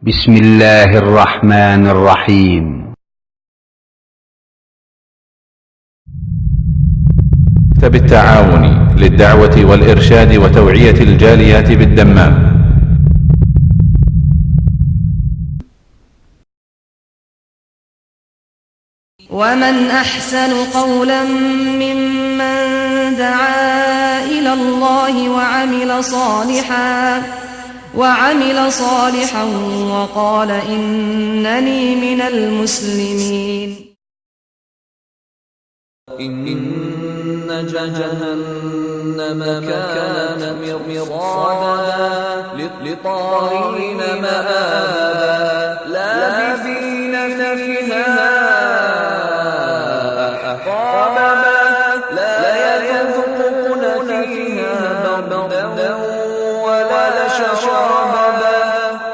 بسم الله الرحمن الرحيم. مكتب التعاون للدعوة والإرشاد وتوعية الجاليات بالدمام. ومن أحسن قولا ممن دعا إلى الله وعمل صالحا وقال إنني من المسلمين. إن جهنم كانت مرصادا للطاغين مآبا لابثين فيها أحقابا لا يذوقون فيها بردا ولا شرابا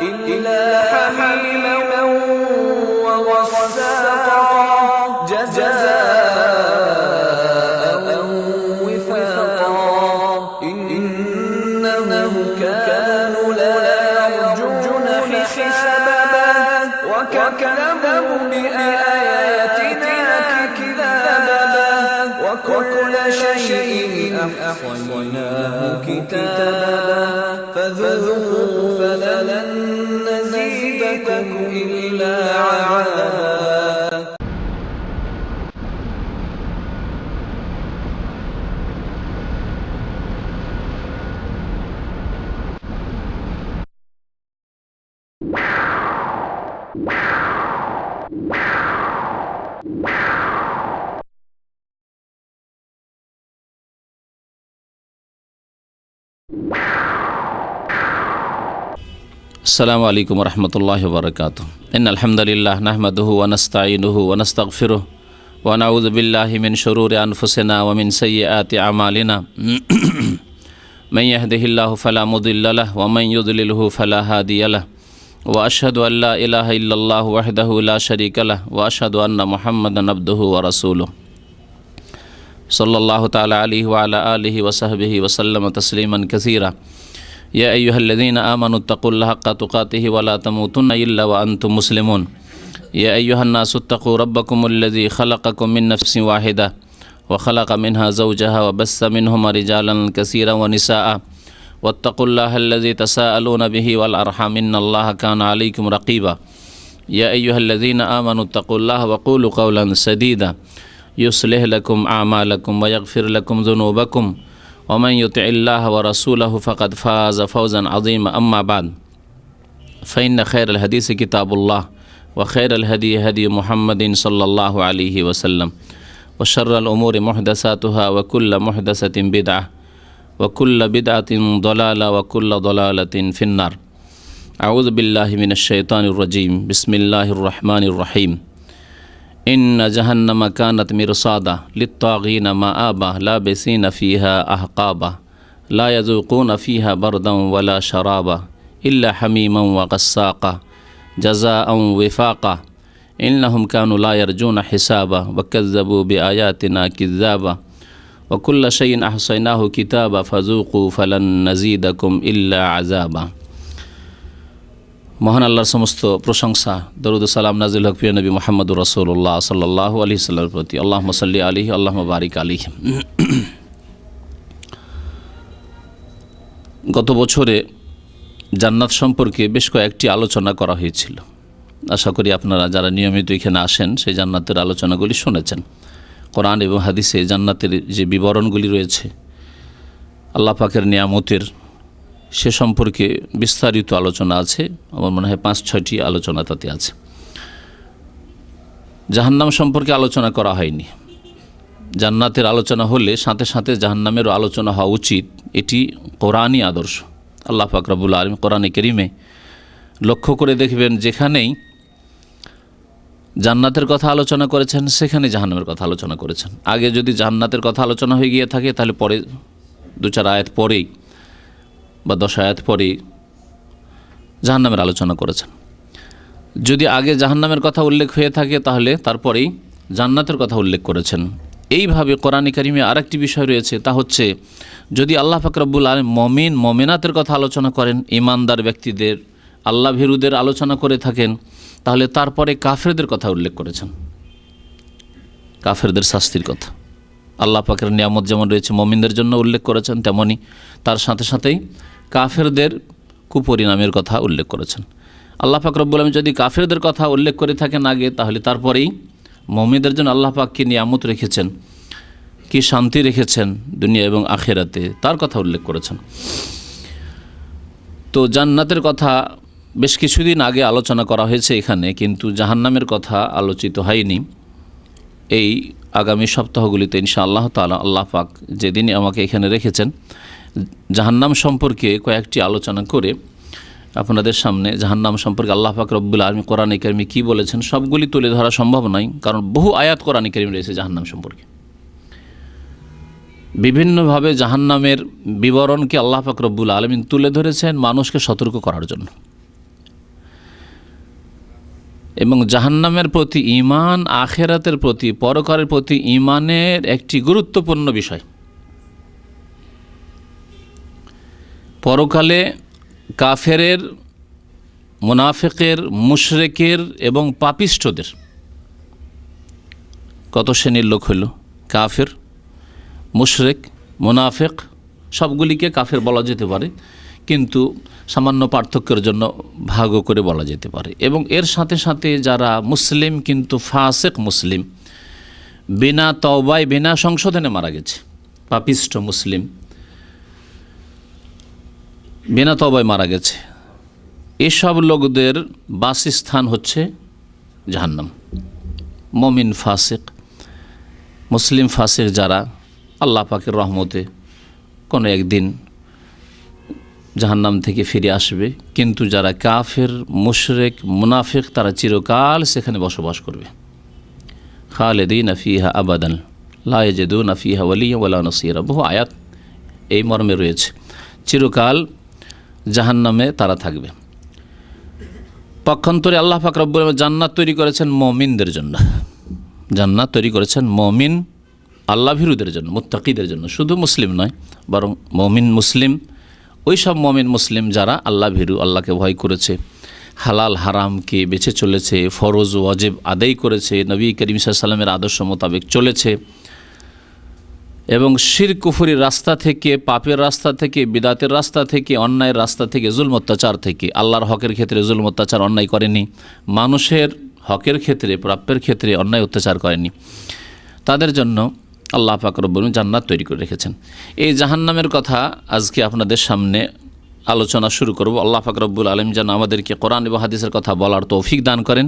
إلا حميما وغساقا جزاء وفاقا إنهم كانوا لا يرجون حسابا وكذبوا بآياتنا كذابا وكل شيء أحصيناه كتابا فذوقوا فلن نزيدكم إلا عذابا. अस्सलामु अलैकुम वरहमतुल्लाहि वबरकातुहू। इन्नल हम्दुलिल्लाह नहमदुहु व नस्तईनुहु व नस्तगफिरुहु व नऊज़ु बिल्लाहि मिन शुरूरि अनफुसिना व मिन सय्यिआति अमालिना मन यहदिहिल्लाहु फला मुदिल्ल लहु व मन युद्लिलहु फला हादिय लहु व अशहदु अन ला इलाहा इल्लल्लाहु वहदहु ला शरीका लहु व अशहदु अन्ना मुहम्मदन अब्दुहु व रसूलुहु सल्लल्लाहु तआला अलैहि व अला आलिहि व सहबिहि व सल्लम तस्लीमन कसीरा। या अय्युहल्लज़ीना आमनुत्तक़ुल्लाह हक़्क़ तुक़ातिहि व ला तमूतुन्ना इल्ला व अंतुम मुस्लिमून। या अय्युहन्नासु इत्तक़ू रब्बकुमुल्लज़ी ख़लक़कुम मिन नफ़्सिन वाहिदा व ख़लक़ मिन्हा ज़ौजहा व बस्स मिन्हुमा रिजालन कसीरन व निसाअ वत्तक़ुल्लाहल्लज़ी तसाअलूना बिही वल अर्हाम इन्नल्लाहा काना अलैकुम रक़ीबा। या अय्युहल्लज़ीना आमनुत्तक़ुल्लाह व क़ूलू क़ौलन सदीदा युस्लिह लकुम आमालकुम व यग़फ़िर लकुम ज़ुनूबकुम वमन युतिइल्लाह व रसूलहु फ़क़द फ़ाज़ फ़ौज़न अज़ीमा। अम्मा बाद फ़इन्न खैरल हदीस किताबुल्लाह व खैरल हदी हदी मुहम्मदिन सल्लल्लाहु अलैहि वसल्लम व शर्रल उमूरि मुहदसातुहा व कुल्ल मुहदसतिन बिदअह व कुल्ल बिदअतिन दलाला व कुल्ल दलालतिन फ़िन्नार। अऊज़ु बिल्लाहि मिनश शैतानिर रजीम। बिस्मिल्लाहिर रहमानिर रहीम। इन्न जहन्नम कानत मिरसादा लित्तागीन मआबा लाबिसीन फ़ीहा अहक़ाबा ला यज़ूक़ून फ़ीहा बरदन वला शराबा इल्ला हमीमन व ग़स्साक़ा जज़ाअन विफ़ाक़ा इन्नहुम कानू ला यरजून हिसाबा व कज़्ज़बू बिआयातिना किज़्ज़ाबा व कुल्ल शैइन अहसैनाहु किताबा फ़ज़ूक़ू फ़लन नज़ीदकुम इल्ला अज़ाबा। মহান আল্লাহর সমস্ত প্রশংসা, দরুদ ও সালাম নাজিল হক প্রিয় নবী মুহাম্মদুর রাসূলুল্লাহ সাল্লাল্লাহু আলাইহি ওয়াসাল্লামের প্রতি। আল্লাহুম্মা সাল্লি আলাইহি আল্লাহুম্মা বারিক আলাইহি। গত বছরে জান্নাত সম্পর্কে বেশ কয়েকটি আলোচনা করা হয়েছিল। আশা করি আপনারা যারা নিয়মিত এখানে আসেন সেই জান্নাতের আলোচনাগুলি শুনেছেন। কোরআন এবং হাদিসে জান্নাতের যে বিবরণগুলি রয়েছে, আল্লাহ পাকের নিয়ামতের, সে সম্পর্কে বিস্তারিত আলোচনা আছে। আমার মনে হয় ৫-৬টি আলোচনা তাতে আছে। জাহান্নাম সম্পর্কে আলোচনা করা হয়নি। জান্নাতের আলোচনা হলে সাথে সাথে জাহান্নামেরও আলোচনা হওয়া উচিত। এটি কোরআনই আদর্শ। আল্লাহ পাক রব্বুল আলামিন কোরআনে কারীমে লক্ষ্য করে দেখবেন যেখানেই জান্নাতের কথা আলোচনা করেছেন সেখানে জাহান্নামের কথা আলোচনা করেছেন। আগে যদি জান্নাতের কথা আলোচনা হয়ে গিয়ে থাকে তাহলে পরে ২-৪ আয়াত পরেই বা 10 আয়াত পরে জাহান্নামের আলোচনা করেছেন। যদি আগে জাহান্নামের কথা উল্লেখ হয়ে থাকে তাহলে তারপরেই জান্নাতের কথা উল্লেখ করেছেন। এইভাবে কোরআনে কারিমে আরেকটি বিষয় রয়েছে, তা হচ্ছে যদি আল্লাহ পাক রব্বুল আলামিন মুমিন মুমিনাতের কথা আলোচনা করেন, ঈমানদার ব্যক্তিদের আল্লাহ ভীরুদের আলোচনা করে থাকেন, তাহলে তারপরে কাফেরদের কথা উল্লেখ করেছেন, কাফেরদের শাস্তির কথা। আল্লাহ পাকের নিয়ামত যেমন রয়েছে মুমিনদের জন্য উল্লেখ করেছেন, তেমনি তার সাথে সাথেই কাফেরদের কুপরিণামের কথা উল্লেখ করেছেন। আল্লাহ পাক রব্বুল আলামিন যদি কাফেরদের কথা উল্লেখ করে থাকেন আগে, তাহলে তারপরেই মুমিনদের জন্য আল্লাহ পাক কি নিয়ামত রেখেছেন, কি শান্তি রেখেছেন দুনিয়া এবং আখিরাতে, তার কথা উল্লেখ করেছেন। তো জান্নাতের কথা বেশ কিছুদিন আগে আলোচনা করা হয়েছে এখানে, কিন্তু জাহান্নামের কথা আলোচিত হয়নি। এই আগামী সপ্তাহগুলিতে ইনশাআল্লাহ তাআলা আল্লাহ পাক যেদিনই আমাকে এখানে রেখেছেন, জাহান্নাম সম্পর্কে কয়েকটি আলোচনা করে আপনাদের সামনে জাহান্নাম সম্পর্কে আল্লাহ পাক রব্বুল আলামিন কোরআনে কারিমে কী বলেছেন সবগুলি তুলে ধরা সম্ভব নয়, কারণ বহু আয়াত কোরআনে কারিমে রয়েছে জাহান্নাম সম্পর্কে। বিভিন্নভাবে জাহান্নামের বিবরণকে আল্লাহ পাক রব্বুল আলামিন তুলে ধরেছেন মানুষকে সতর্ক করার জন্য, এবং জাহান্নামের প্রতি ঈমান, আখিরাতের প্রতি, পরকালের প্রতি ঈমানের একটি গুরুত্বপূর্ণ বিষয়। পরকালে কাফেরের, মুনাফিকের, মুশরিকের এবং পাপিষ্ঠদের কত শ্রেণীর লোক হইল? কাফের, মুশরিক, মুনাফিক, সবগুলিকে কাফের বলা যেতে পারে, কিন্তু সামান্য পার্থক্যের জন্য ভাগও করে বলা যেতে পারে। এবং এর সাথে সাথে যারা মুসলিম কিন্তু ফাসিক মুসলিম, বিনা তওবায় বিনা সংশোধনে মারা গেছে, পাপিষ্ঠ মুসলিম বিনা তওবায় মারা গেছে, এসব লোকদের বাসস্থান হচ্ছে জাহান্নাম। মুমিন ফাসিক, মুসলিম ফাসিক যারা আল্লাহ পাকের রহমতে কোনো একদিন জাহান্নাম থেকে ফিরে আসবে, কিন্তু যারা কাফের, মুশরিক, মুনাফিক তারা চিরকাল সেখানে বসবাস করবে। খালিদিনা ফিহা আবাদান লা ইয়াজিদুনা ফিহা ওয়ালিয়্যান ওয়ালা নাসীরা, বহু আয়াত এই মর্মে রয়েছে, চিরকাল জাহান্নামে তারা থাকবে। পক্ষান্তরে আল্লাহ পাক রব্বুল আলামিন জান্নাত তৈরি করেছেন মুমিনদের জন্য, জান্নাত তৈরি করেছেন মুমিন আল্লাহ ভীরুদের জন্য, মুত্তাকিদের জন্য। শুধু মুসলিম নয়, বরং মুমিন মুসলিম, ওই সব মুমিন মুসলিম যারা আল্লাহ ভীরু, আল্লাহকে ভয় করেছে, হালাল হারামকে বেছে চলেছে, ফরজ ওয়াজিব আদায় করেছে, নবী করিম সাল্লাল্লাহু আলাইহি ওয়াসাল্লামের আদর্শ মোতাবেক চলেছে, এবং শিরক কুফরির রাস্তা থেকে, পাপের রাস্তা থেকে, বিদাতের রাস্তা থেকে, অন্যায়ের রাস্তা থেকে, জুলম অত্যাচার থেকে, আল্লাহর হকের ক্ষেত্রে জুলম অত্যাচার অন্যায় করেনি, মানুষের হকের ক্ষেত্রে, প্রাপ্যের ক্ষেত্রে অন্যায় অত্যাচার করেনি, তাদের জন্য আল্লাহ পাক রব্বুল আলামিন জান্নাত তৈরি করে রেখেছেন। এই জাহান্নামের কথা আজকে আপনাদের সামনে আলোচনা শুরু করব। আল্লাহ পাক রব্বুল আলামিন যেন আমাদেরকে কোরআন এবং হাদিসের কথা বলার তৌফিক দান করেন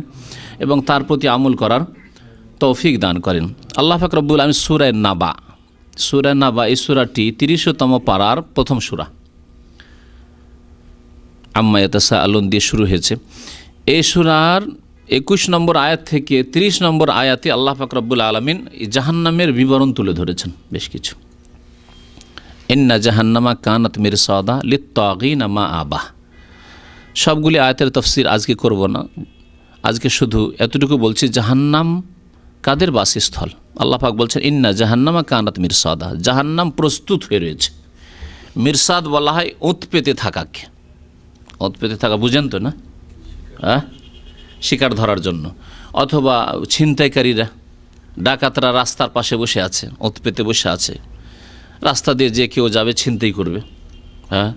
এবং তার প্রতি আমল করার তৌফিক দান করেন। আল্লাহ পাক রব্বুল আলামিন সূরা নাবা, সূরা নাবা এই সূরাটি ৩০তম পারার প্রথম সূরা, আম্মা ইয়াতাসাআলুন দিয়ে শুরু হয়েছে। এই সূরার ২১ নম্বর আয়াত থেকে ৩০ নম্বর আয়াতে আল্লাহ পাক রব্বুল আলামিন জাহান্নামের বিবরণ তুলে ধরেছেন বেশ কিছু। ইন্না জাহান্নামা কানাত মিরসাদা লিত্তাগিনা মাআবা। সবগুলি আয়াতের তাফসীর আজকে করব না, আজকে শুধু এতটুকু বলছি জাহান্নাম কাদের বাসস্থল। আল্লাহ পাক বলছেন ইন্না জাহান্নামা কানাত মিরসাদা, জাহান্নাম প্রস্তুত হয়ে রয়েছে। মিরসাদ বলা হয় ওঁত পেতে থাকাকে, ওঁত পেতে থাকা বুঝেন তো না, হ্যাঁ, শিকার ধরার জন্য, অথবা ছিনতাইকারীরা, ডাকাতরা রাস্তার পাশে বসে আছে, ওঁত পেতে বসে আছে, রাস্তা দিয়ে যে কেউ যাবে ছিনতাই করবে, হ্যাঁ,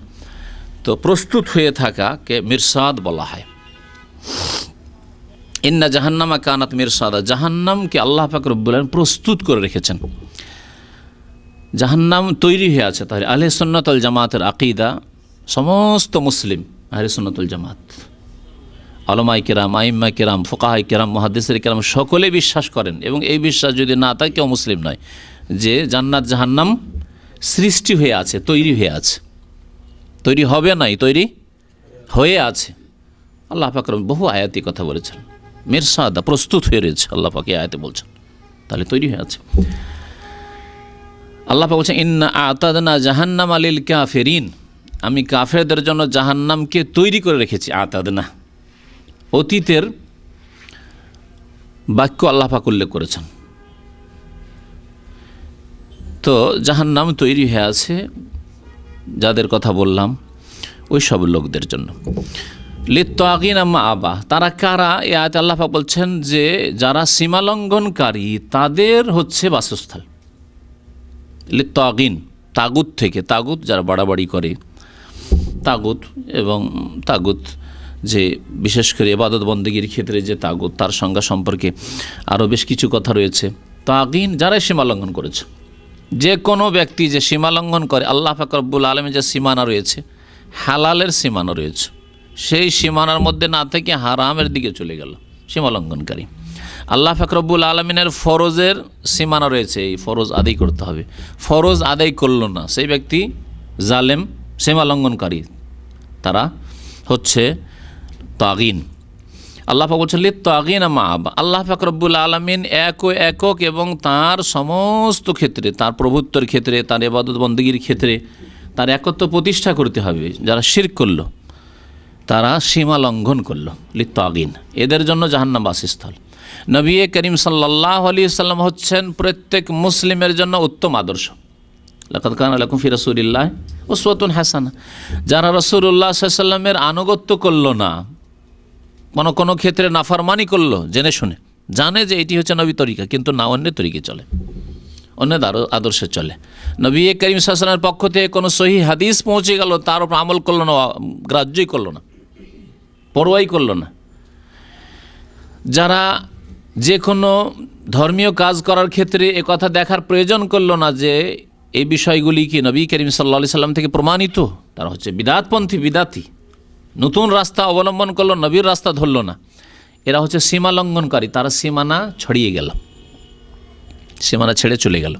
তো প্রস্তুত হয়ে থাকাকে মিরসাদ বলা হয়। ইন্না জাহান্নামা কানাত মিরসাদা, জাহান্নামকে আল্লাহ পাক রব্বুল আলামিন প্রস্তুত করে রেখেছেন, জাহান্নাম তৈরি হয়ে আছে। তাহলে আহলে সুন্নাত ওয়াল জামাতের আকীদা, সমস্ত মুসলিম আহলে সুন্নাত ওয়াল জামাত, উলামায়ে কেরাম, আইম্মায়ে কেরাম, ফুকাহায়ে কেরাম, মুহাদ্দিসিনে কেরাম সকলে বিশ্বাস করেন, এবং এই বিশ্বাস যদি না থাকে কেউ মুসলিম নয়, যে জান্নাত জাহান্নাম সৃষ্টি হয়ে আছে, তৈরি হয়ে আছে, তৈরি হবে নাই, তৈরি হয়ে আছে। আল্লাহ পাক বহু আয়াতি কথা বলেছেন, মিরসাদা প্রস্তুত হয়ে রয়েছে, আল্লাহ পাক এই আয়াতে বলছেন, তাহলে তৈরি হয়ে আছে। আল্লাহ পাক বলছেন ইন্না আতাদনা জাহান্নামা লিল কাফিরিন, আমি কাফেরদের জন্য জাহান্নামকে তৈরি করে রেখেছি। আতাদনা অতীতের বাক্য আল্লাহ পাক উল্লেখ করেছেন। তো জাহান্নাম তৈরি হয়ে আছে যাদের কথা বললাম, ওই সব লোকদের জন্য। লিত্তাগিন আম্মা আবা, তারা কারা? এ আয়াতে আল্লাহ পাক বলছেন যে যারা সীমালঙ্ঘনকারী তাদের হচ্ছে বাসস্থল। লিত্তাগিন, তাগুত থেকে, তাগুত যারা বাড়াবাড়ি করে, তাগুত এবং তাগুত যে বিশেষ করে ইবাদত বন্দেগীর ক্ষেত্রে যে তাগুত, তার সংজ্ঞা সম্পর্কে আরও বেশ কিছু কথা রয়েছে। তাগিন যারাই সীমালঙ্ঘন করেছে, যে কোনো ব্যক্তি যে সীমালঙ্ঘন করে, আল্লাহ পাক রব্বুল আলামিন যে সীমানা রয়েছে, হালালের সীমানা রয়েছে, সেই সীমানার মধ্যে না থেকে হারামের দিকে চলে গেল, সীমালঙ্ঘনকারী। আল্লাহ পাক রব্বুল আলামিনের ফরজের সীমানা রয়েছে, এই ফরজ আদায় করতে হবে, ফরজ আদায় করল না, সেই ব্যক্তি জালেম, সীমালঙ্ঘনকারী, তারা হচ্ছে তাগিন। আল্লাহ পাক বলছেন লিত্তাগিন মা আবা। আল্লাহ পাক রব্বুল আলামিন একক এবং তার সমস্ত ক্ষেত্রে, তার প্রভুত্বের ক্ষেত্রে, তার ইবাদত বন্দেগীর ক্ষেত্রে তার একত্ব প্রতিষ্ঠা করতে হবে। যারা শিরক করলো, তারা সীমা লঙ্ঘন করলো, লিত্তাগিন, এদের জন্য জাহান্নাম বাসস্থল। নবী করিম সাল্লাল্লাহু আলাইহি ওয়াসাল্লাম হচ্ছেন প্রত্যেক মুসলিমের জন্য উত্তম আদর্শ। লাকাদ কানা লাকুম ফি রাসূলিল্লাহি উসওয়াতুন হাসানাহ। যারা রাসূলুল্লাহ সাল্লাল্লাহু আলাইহি ওয়াসাল্লামের আনুগত্য করলো না, কোনো ক্ষেত্রে নাফরমানি করলো, জেনে শুনে, জানে যে এটি হচ্ছে নবী তরিকা, কিন্তু না অন্যের তরিকে চলে, অন্যের আদর্শে চলে। নবী করিম সাল্লাল্লাহু আলাইহি ওয়াসাল্লামের পক্ষ থেকে কোনো সহিহ হাদিস পৌঁছে গেল, তার উপর আমল করলো না, গ্রাহ্যই করলো না, পরোয়াই করলো না। যারা যে কোনো ধর্মীয় কাজ করার ক্ষেত্রে একথা দেখার প্রয়োজন করলো না যে এই বিষয়গুলি কি নবী করিম সাল্লাল্লাহু আলাইহি সাল্লাম থেকে প্রমাণিত, তারা হচ্ছে বিদআতপন্থী, বিদাতি, নতুন রাস্তা অবলম্বন করলো, নবীর রাস্তা ধরলো না, এরা হচ্ছে সীমা লঙ্ঘনকারী। তারা সীমানা ছড়িয়ে গেল, সীমানা ছেড়ে চলে গেল।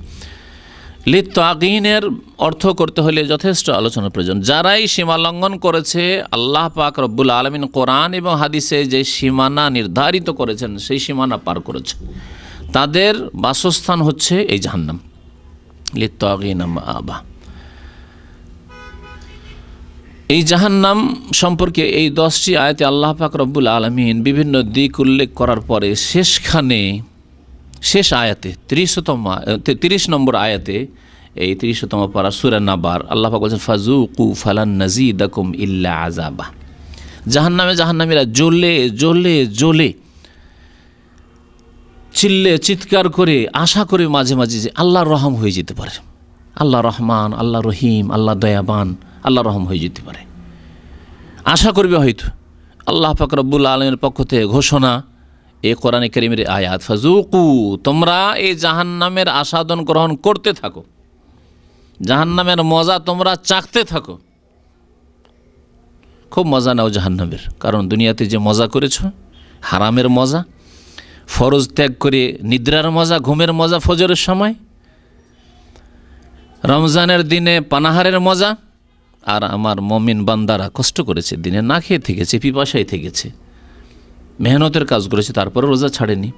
লিত্তাগিনের অর্থ করতে হলে যথেষ্ট আলোচনার প্রয়োজন। যারাই সীমা লঙ্ঘন করেছে, আল্লাহ পাক রব্বুল আলামিন কোরআন এবং হাদিসে যে সীমানা নির্ধারিত করেছেন, সেই সীমানা পার করেছে, তাদের বাসস্থান হচ্ছে এই জাহান্নাম। লিত্তাগিন মা আবা। এই জাহান্নাম সম্পর্কে এই 10টি আয়াতে আল্লাহ পাক রব্বুল আলামিন বিভিন্ন দিক উল্লেখ করার পরে শেষ আয়াতে 30 নম্বর আয়াতে, এই 30তম পারা সূরা নাবার, আল্লাহ পাক বলেছেন ফাযুকু ফালান নাযীদাকুম ইল্লা আযাবা। জাহান্নামীরা জ্বলে জ্বলে জ্বলে চিৎকার করে আশা করে মাঝে মাঝে যে আল্লাহর রহম হয়ে যেতে পারে, আল্লাহ রহমান, আল্লাহ রহিম, আল্লাহ দয়াবান, আল্লাহ রহম হয়ে যেতে পারে, আশা করবে হয়তো। আল্লাহ পাক রব্বুল আলামিনের পক্ষ থেকে ঘোষণা, এ কোরআনে কারীমের আয়াত, ফাযুকু, তোমরা এই জাহান্নামের আস্বাদন গ্রহণ করতে থাকো, জাহান্নামের মজা তোমরা চাখতে থাকো, খুব মজা নাও জাহান্নামের। কারণ দুনিয়াতে যে মজা করেছো, হারামের মজা, ফরজ ত্যাগ করে নিদ্রার মজা, ঘুমের মজা ফজরের সময়, রমজানের দিনে পানাহারের মজা, আর আমার মুমিন বান্দারা কষ্ট করেছে, দিনে না খেয়ে থেকেছে, পিপাসায় থেকেছে, মেহনতের কাজ করেছে, তারপরে রোজা ছাড়েনি,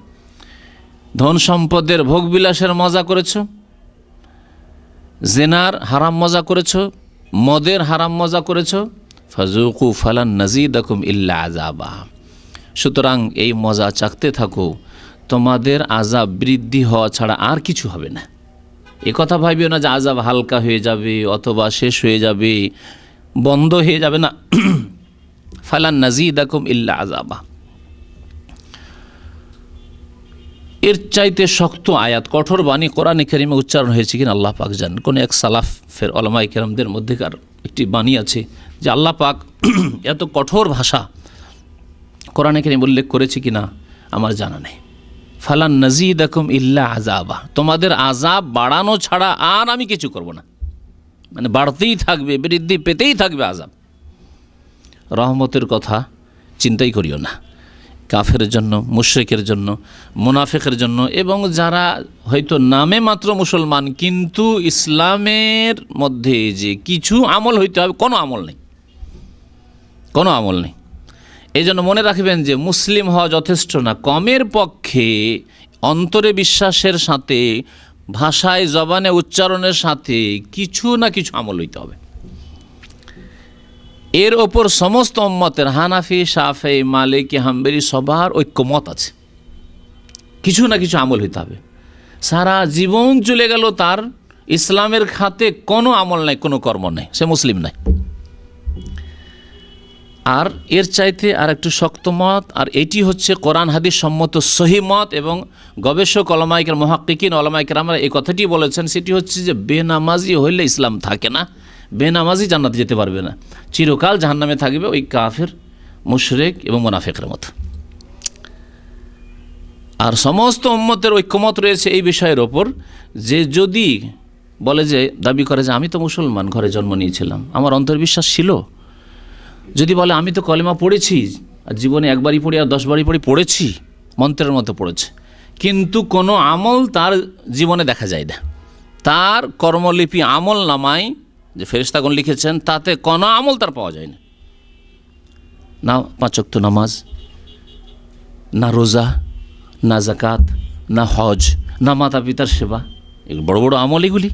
ধন সম্পদের ভোগ বিলাসের মজা করেছ, জেনার হারাম মজা করেছ, মদের হারাম মজা করেছ, ফাযুকু ফালান নাযীদাকুম ইল্লা আযাবা। সুতরাং এই মজা চাকতে থাকো, তোমাদের আযাব বৃদ্ধি হওয়া ছাড়া আর কিছু হবে না। এ কথা ভাবিও না যে আযাব হালকা হয়ে যাবে অথবা শেষ হয়ে যাবে, বন্ধ হয়ে যাবে না। ফালান নাযীদাকুম ইল্লা আযাবা, এর চাইতে শক্ত আয়াত, কঠোর বাণী কোরআনে কারীমে উচ্চারণ হয়েছে কিনা আল্লাহ পাক জানেন। কোন এক সালাফের উলামায়ে কেরামদের মধ্যেকার একটি বাণী আছে যে আল্লাহ পাক এত কঠোর ভাষা কোরআনে কারীমে উল্লেখ করেছে কিনা আমার জানা নেই। ফালান নাযীদাকুম ইল্লা আযাবা, তোমাদের আযাব বাড়ানো ছাড়া আর আমি কিছু করব না, মানে বাড়তেই থাকবে, বৃদ্ধি পেতেই থাকবে আযাব। রহমতের কথা চিন্তাই করিও না, কাফের জন্য, মুশরিকের জন্য, মুনাফিকের জন্য, এবং যারা হয়তো নামে মাত্র মুসলমান কিন্তু ইসলামের মধ্যে যে কিছু আমল হইতে হবে, কোনো আমল নেই, কোনো আমল নেই। এই জন্য মনে রাখবেন যে মুসলিম হওয়া যথেষ্ট না, কমের পক্ষে অন্তরে বিশ্বাসের সাথে, ভাষায় জবানে উচ্চারণের সাথে কিছু না কিছু আমল হইতে হবে। এর ওপর সমস্ত উম্মতের, হানাফি, শাফেঈ, মালিকি, হাম্বলি সবার ঐক্যমত আছে, কিছু না কিছু আমল হইতে হবে। সারা জীবন চলে গেল, তার ইসলামের খাতে কোনো আমল নাই, কোনো কর্ম নাই, সে মুসলিম নাই। আর এর চাইতে আর একটু শক্ত মত, আর এটি হচ্ছে কোরআন হাদিস সম্মত সহি মত, এবং গবেষক ওলামায়ে মুহাক্কিকিন ওলামায়ে কেরামরা এই কথাটি বলেছেন, সেটি হচ্ছে যে বেনামাজি হইলে ইসলাম থাকে না, বেনামাজি জান্নাতে যেতে পারবে না, চিরকাল জাহান্নামে থাকবে ওই কাফের, মুশরিক এবং মুনাফিকের মতো। আর সমস্ত উম্মতের ঐক্যমত রয়েছে এই বিষয়ের ওপর যে যদি বলে, যে দাবি করে যে আমি তো মুসলমান, ঘরে জন্ম নিয়েছিলাম, আমার অন্তর্বিশ্বাস ছিল, যদি বলে আমি তো কলেমা পড়েছি, আর জীবনে একবারই পড়ি আর 10 বারই পড়েছি, মন্ত্রের মতো পড়েছে, কিন্তু কোনো আমল তার জীবনে দেখা যায় না, তার কর্মলিপি আমল নামায় যে ফেরেশতাগণ লিখেছেন তাতে কোনো আমল তার পাওয়া যায় না, না 5 ওয়াক্ত নামাজ, না রোজা, না যাকাত, না হজ, না মাতা পিতার সেবা, এগুলো বড় বড় আমল, এগুলি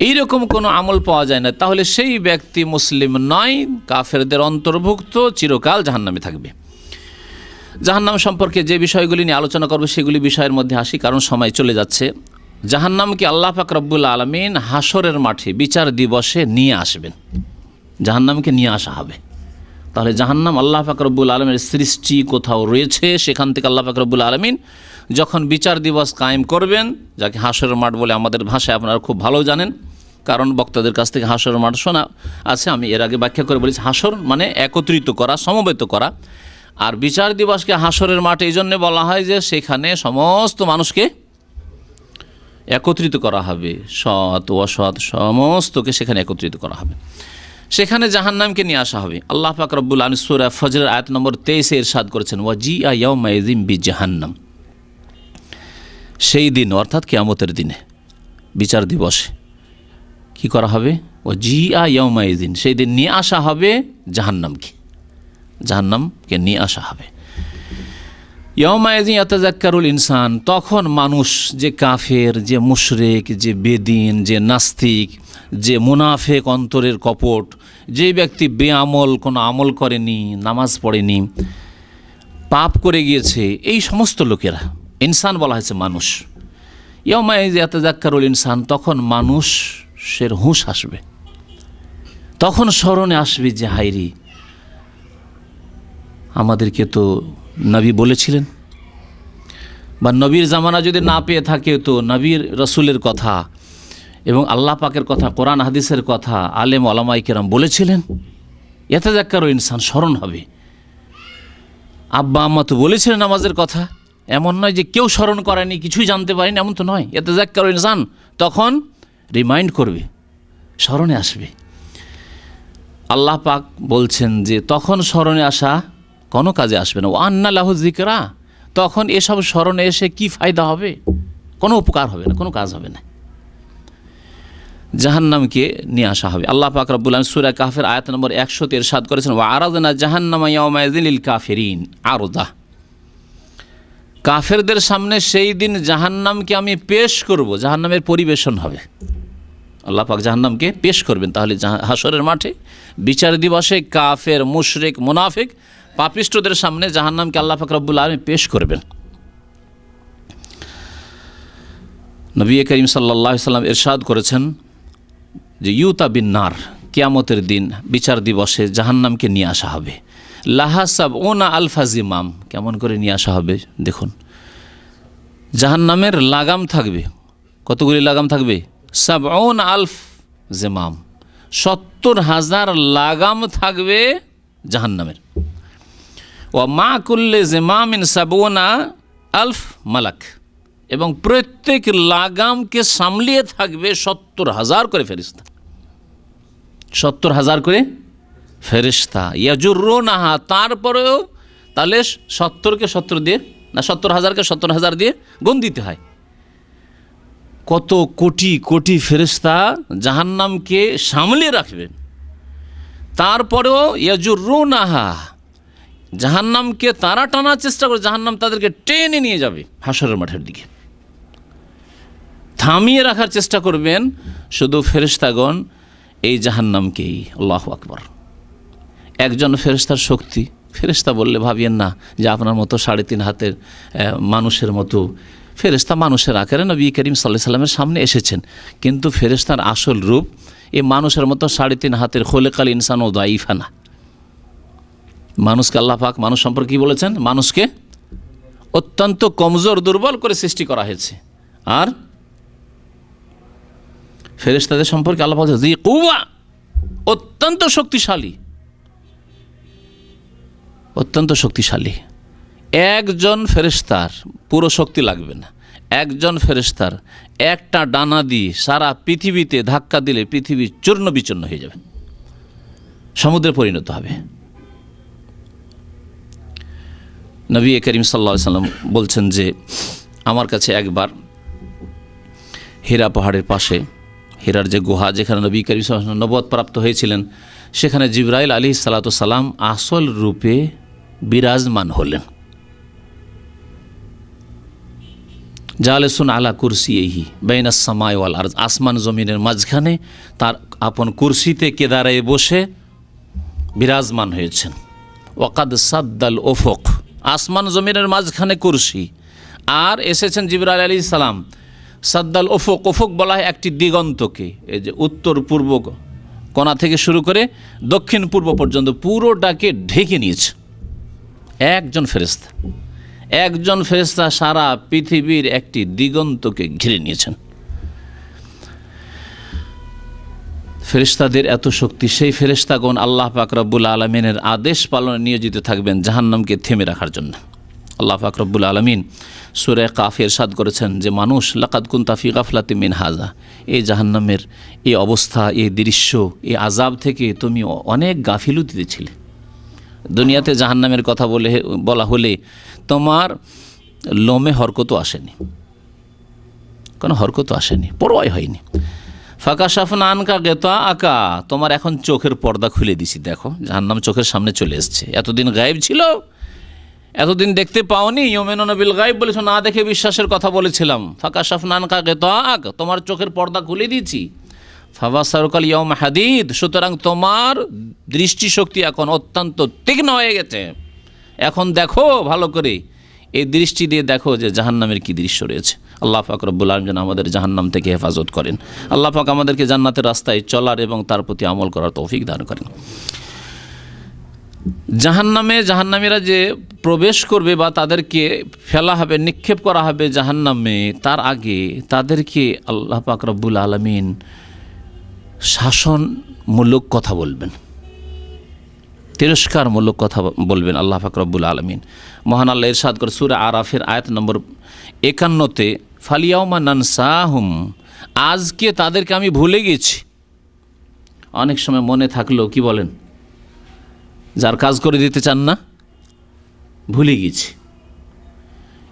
এইরকম কোনো আমল পাওয়া যায় না, তাহলে সেই ব্যক্তি মুসলিম নয়, কাফেরদের অন্তর্ভুক্ত, চিরকাল জাহান্নামে থাকবে। জাহান্নাম সম্পর্কে যে বিষয়গুলি নিয়ে আলোচনা করবে সেগুলি বিষয়ের মধ্যে আসি, কারণ সময় চলে যাচ্ছে। জাহান্নামকে আল্লাহ পাক রব্বুল আলামিন হাসরের মাঠে বিচার দিবসে নিয়ে আসবেন, জাহান্নামকে নিয়ে আসা হবে। তাহলে জাহান্নাম আল্লাহ পাক রব্বুল আলামিনের সৃষ্টি কোথাও রয়েছে, সেখান থেকে আল্লাহ পাক রব্বুল আলামিন যখন বিচার দিবস কায়েম করবেন, যাকে হাসরের মাঠ বলে আমাদের ভাষায় আপনারা খুব ভালো জানেন, কারণ বক্তাদের কাছ থেকে হাসরের মাঠ শোনা আছে, আমি এর আগে ব্যাখ্যা করে বলেছি, হাসর মানে একত্রিত করা, সমবেত করা। আর বিচার দিবসকে হাসরের মাঠ এই জন্যে বলা হয় যে সেখানে সমস্ত মানুষকে একত্রিত করা হবে, সৎ অসৎ সমস্তকে সেখানে একত্রিত করা হবে, সেখানে জাহান্নামকে নিয়ে আসা হবে। আল্লাহ পাক রব্বুল আলামিন সূরা ফজরের আয়াত নম্বর 23 ইরশাদ করেছেন, ওয়াজিআ ইয়াউমাইযিন বিজাহান্নাম, সেই দিন অর্থাৎ কিয়ামতের দিনে বিচার দিবসে কি করা হবে, ওয়াজিআ ইয়াউমাইযিন, সেই দিন নিয়ে আসা হবে জাহান্নামকে, জাহান্নামকে নিয়ে আসা হবে। ইয়াউমাইযিন ইয়াতাযাক্কারুল ইনসান, তখন মানুষ, যে কাফের, যে মুশরিক, যে বেদিন, যে নাস্তিক, যে মুনাফিক, অন্তরের কপট, যে ব্যক্তি বেআমল, কোনো আমল করেনি, নামাজ পড়েনি, পাপ করে গিয়েছে, এই সমস্ত লোকেরা, ইনসান বলা হয়েছে মানুষ। ইয়াউমাইযিন ইয়াতাযাক্কারুল ইনসান, তখন মানুষের হুঁশ আসবে, তখন স্মরণে আসবে যে হায়রে, আমাদেরকে তো নবী বলেছিলেন, বা নবীর জামানা যদি না পেয়ে থাকে তো নবীর রসুলের কথা এবং আল্লাহ পাকের কথা, কোরআন হাদিসের কথা আলেম ওলামায়ে কেরাম বলেছিলেন। ইয়াতাযাক্কারু ইনসান, স্মরণ হবে, আব্বা আম্মা তো বলেছিলেন নামাজের কথা, এমন নয় যে কেউ স্মরণ করেনি, কিছুই জানতে পারেনি, এমন তো নয়। ইয়াতাযাক্কারু ইনসান, তখন রিমাইন্ড করবে, স্মরণে আসবে। আল্লাহ পাক বলছেন যে তখন স্মরণে আসা কোনো কাজে আসবে না, ওয়ান্না লাহু যিকরা, তখন এসব স্মরণে এসে কি ফায়দা হবে, কোনো উপকার হবে না, কোনো কাজ হবে না। জাহান্নামকে নিয়ে আসা হবে। আল্লাহ পাক রব্বুল আলামিন সূরা কাহফের আয়াত নম্বর 100 ইরশাদ করেছেন, ওয়া আরাদনা জাহান্নামা ইয়াওমাইযিন লিল কাফিরিন আরদা, কাফেরদের সামনে সেই দিন জাহান্নামকে আমি পেশ করব, জাহান্নামের পরিবেশন হবে, আল্লাহ পাক জাহান্নামকে পেশ করবেন। তাহলে হাসরের মাঠে বিচার দিবসে কাফের, মুশরিক, মুনাফিক, পাপিষ্ঠদের সামনে জাহান্নামকে আল্লাহ পাক রব্বুল আলামিন পেশ করবেন। নবী করিম সাল্লাল্লাহু আলাইহি ওয়াসাল্লাম ইরশাদ করেছেন যে ইউতা বিন নার, কিয়ামতের দিন বিচার দিবসে জাহান্নামকে নিয়ে আসা হবে, লাহা সাবউনা আলফা জিমাম, কেমন করে নিয়ে আসা হবে দেখুন, জাহান্নামের লাগাম থাকবে, কতগুলি লাগাম থাকবে, সাবউনা আলফ জিমাম, 70,000 লাগাম থাকবে জাহান্নামের। ওয়া মা কুল্লি জিমামিন সাবউনা আলফ মালাক, এবং প্রত্যেক লাগামকে সামলিয়ে থাকবে 70,000 করে ফেরেশতা, 70,000 করে ফেরেশতা। ইয়াজুরুনাহা, তারপরেও তাহলে 70কে 70 দিয়ে না, 70,000কে 70,000 দিয়ে গুণ দিতে হয়। কত কোটি কোটি ফেরেশতা জাহান্নামকে সামলিয়ে রাখবেন, তারপরেও ইয়াজুরুনাহা, জাহান্নামকে তারা টানার চেষ্টা করে, জাহান্নাম তাদেরকে টেনে নিয়ে যাবে হাসরের মাঠের দিকে, থামিয়ে রাখার চেষ্টা করবেন শুধু ফেরেশতাগণ এই জাহান্নামকেই। আল্লাহু আকবার। একজন ফেরেশতার শক্তি, ফেরেশতা বললে ভাবিয়েন না যে আপনার মতো 3.5 হাতের মানুষের মতো ফেরেশতা, মানুষের আকারে নবী করিম সাল্লাল্লাহু আলাইহি ওয়াসাল্লামের সামনে এসেছেন, কিন্তু ফেরেশতার আসল রূপ এই মানুষের মতো 3.5 হাতের, খোলেকাল ইনসান ও দাইফা না, মানুষকে আল্লাহ পাক মানুষ সম্পর্কে কি বলেছেন? মানুষকে অত্যন্ত কমজোর, দুর্বল করে সৃষ্টি করা হয়েছে। আর ফেরেশতাদের সম্পর্কে আল্লাহ বলছে জি কুওয়া, অত্যন্ত শক্তিশালী, অত্যন্ত শক্তিশালী। একজন ফেরেশতার পুরো শক্তি লাগবে না, একজন ফেরেশতার একটা ডানা দিয়ে সারা পৃথিবীতে ধাক্কা দিলে পৃথিবী চূর্ণ বিচূর্ণ হয়ে যাবে, সমুদ্রে পরিণত হবে। নবী করিম সাল্লাল্লাহু আলাইহি সাল্লাম বলছেন যে আমার কাছে একবার হীরা পাহাড়ের পাশে, হীরার যে গুহা যেখানে নবী করিম সাল্লাল্লাহু আলাইহি সাল্লাম নবুয়ত প্রাপ্ত হয়েছিলেন, সেখানে জিবরাইল আলাইহিস সালাতু সালাম আসল রূপে বিরাজমান হলেন। জালেসুন আলা কুরসিহি বাইনাস সামাই ওয়াল আরজ, আসমান জমিনের মাঝখানে তার আপন কুরসিতে কেদারায় বসে বিরাজমান হয়েছেন। ওয়াকাদ সাদ্দাল উফুক, আসমান জমিনের মাঝখানে কুরসি, আর এসেছেন জিবরাইল আলাইহিস সালাম সাদ্দাল উফুক। উফুক বলা হয় একটি দিগন্তকে, এই যে উত্তর পূর্ব কোণা থেকে শুরু করে দক্ষিণ পূর্ব পর্যন্ত পুরোটাকে ঢেকে নিয়েছে একজন ফেরেশতা। একজন ফেরেশতা সারা পৃথিবীর একটি দিগন্তকে ঘিরে নিয়েছেন। ফেরেশতাদের এত শক্তি, সেই ফেরেশতাগণ আল্লাহ পাক রব্বুল আলামিনের আদেশ পালনে নিয়োজিত থাকবেন জাহান্নামকে থেমে রাখার জন্য। আল্লাহ পাক রব্বুল আলামিন সূরা কাফে ইরশাদ করেছেন যে মানুষ লাকাদ কুনতা ফি গাফলাতিন মিন হাযা, এই জাহান্নামের এই অবস্থা, এই দৃশ্য, এই আযাব থেকে তুমি অনেক গাফিলতিতে ছিলে। দুনিয়াতে জাহান্নামের কথা বলা হলে তোমার লোমে হরকতও আসেনি, কোনো হরকতও আসেনি, পরোয়াই হয়নি। ফাকাশাফনা আনকা গিতাআকা, তোমার এখন চোখের পর্দা খুলে দিছি, দেখো জাহান্নাম চোখের সামনে চলে এসছে। এতদিন গায়েব ছিল, এতদিন দেখতে পাওনি, ইউমিনুনা বিল গায়ব বলেছ, না দেখে বিশ্বাসের কথা বলেছিলাম। ফাকাশাফনা আনকা গিতাআকা, তোমার চোখের পর্দা খুলে দিয়েছি। ফাবাসারুকাল ইয়াউমা হাদিদ, সুতরাং তোমার দৃষ্টিশক্তি এখন অত্যন্ত তীক্ষ্ণ হয়ে গেছে। এখন দেখো ভালো করে, এই দৃষ্টি দিয়ে দেখো যে জাহান্নামের কি দৃশ্য রয়েছে। আল্লাহ পাক রব্বুল আলামিন যেন আমাদের জাহান্নাম থেকে হেফাজত করেন। আল্লাহ পাক আমাদেরকে জান্নাতের রাস্তায় চলার এবং তার প্রতি আমল করার তৌফিক দান করেন। জাহান্নামীরা যে প্রবেশ করবে বা তাদেরকে ফেলা হবে, নিক্ষেপ করা হবে জাহান্নামে, তার আগে তাদেরকে আল্লাহ পাক রব্বুল আলামিন শাসনমূলক কথা বলবেন, তিরস্কারমূলক কথা বলবেন আল্লাহ পাক রব্বুল আলামিন। মহান আল্লাহ ইরশাদ করে সূরা আরাফের আয়াত নম্বর 51-তে, ফালিয়াউমা নানসাহুম, আজকে তাদেরকে আমি ভুলে গেছি। অনেক সময় মনে থাকলেও কি বলেন, যার কাজ করে দিতে চান না, ভুলে গেছি।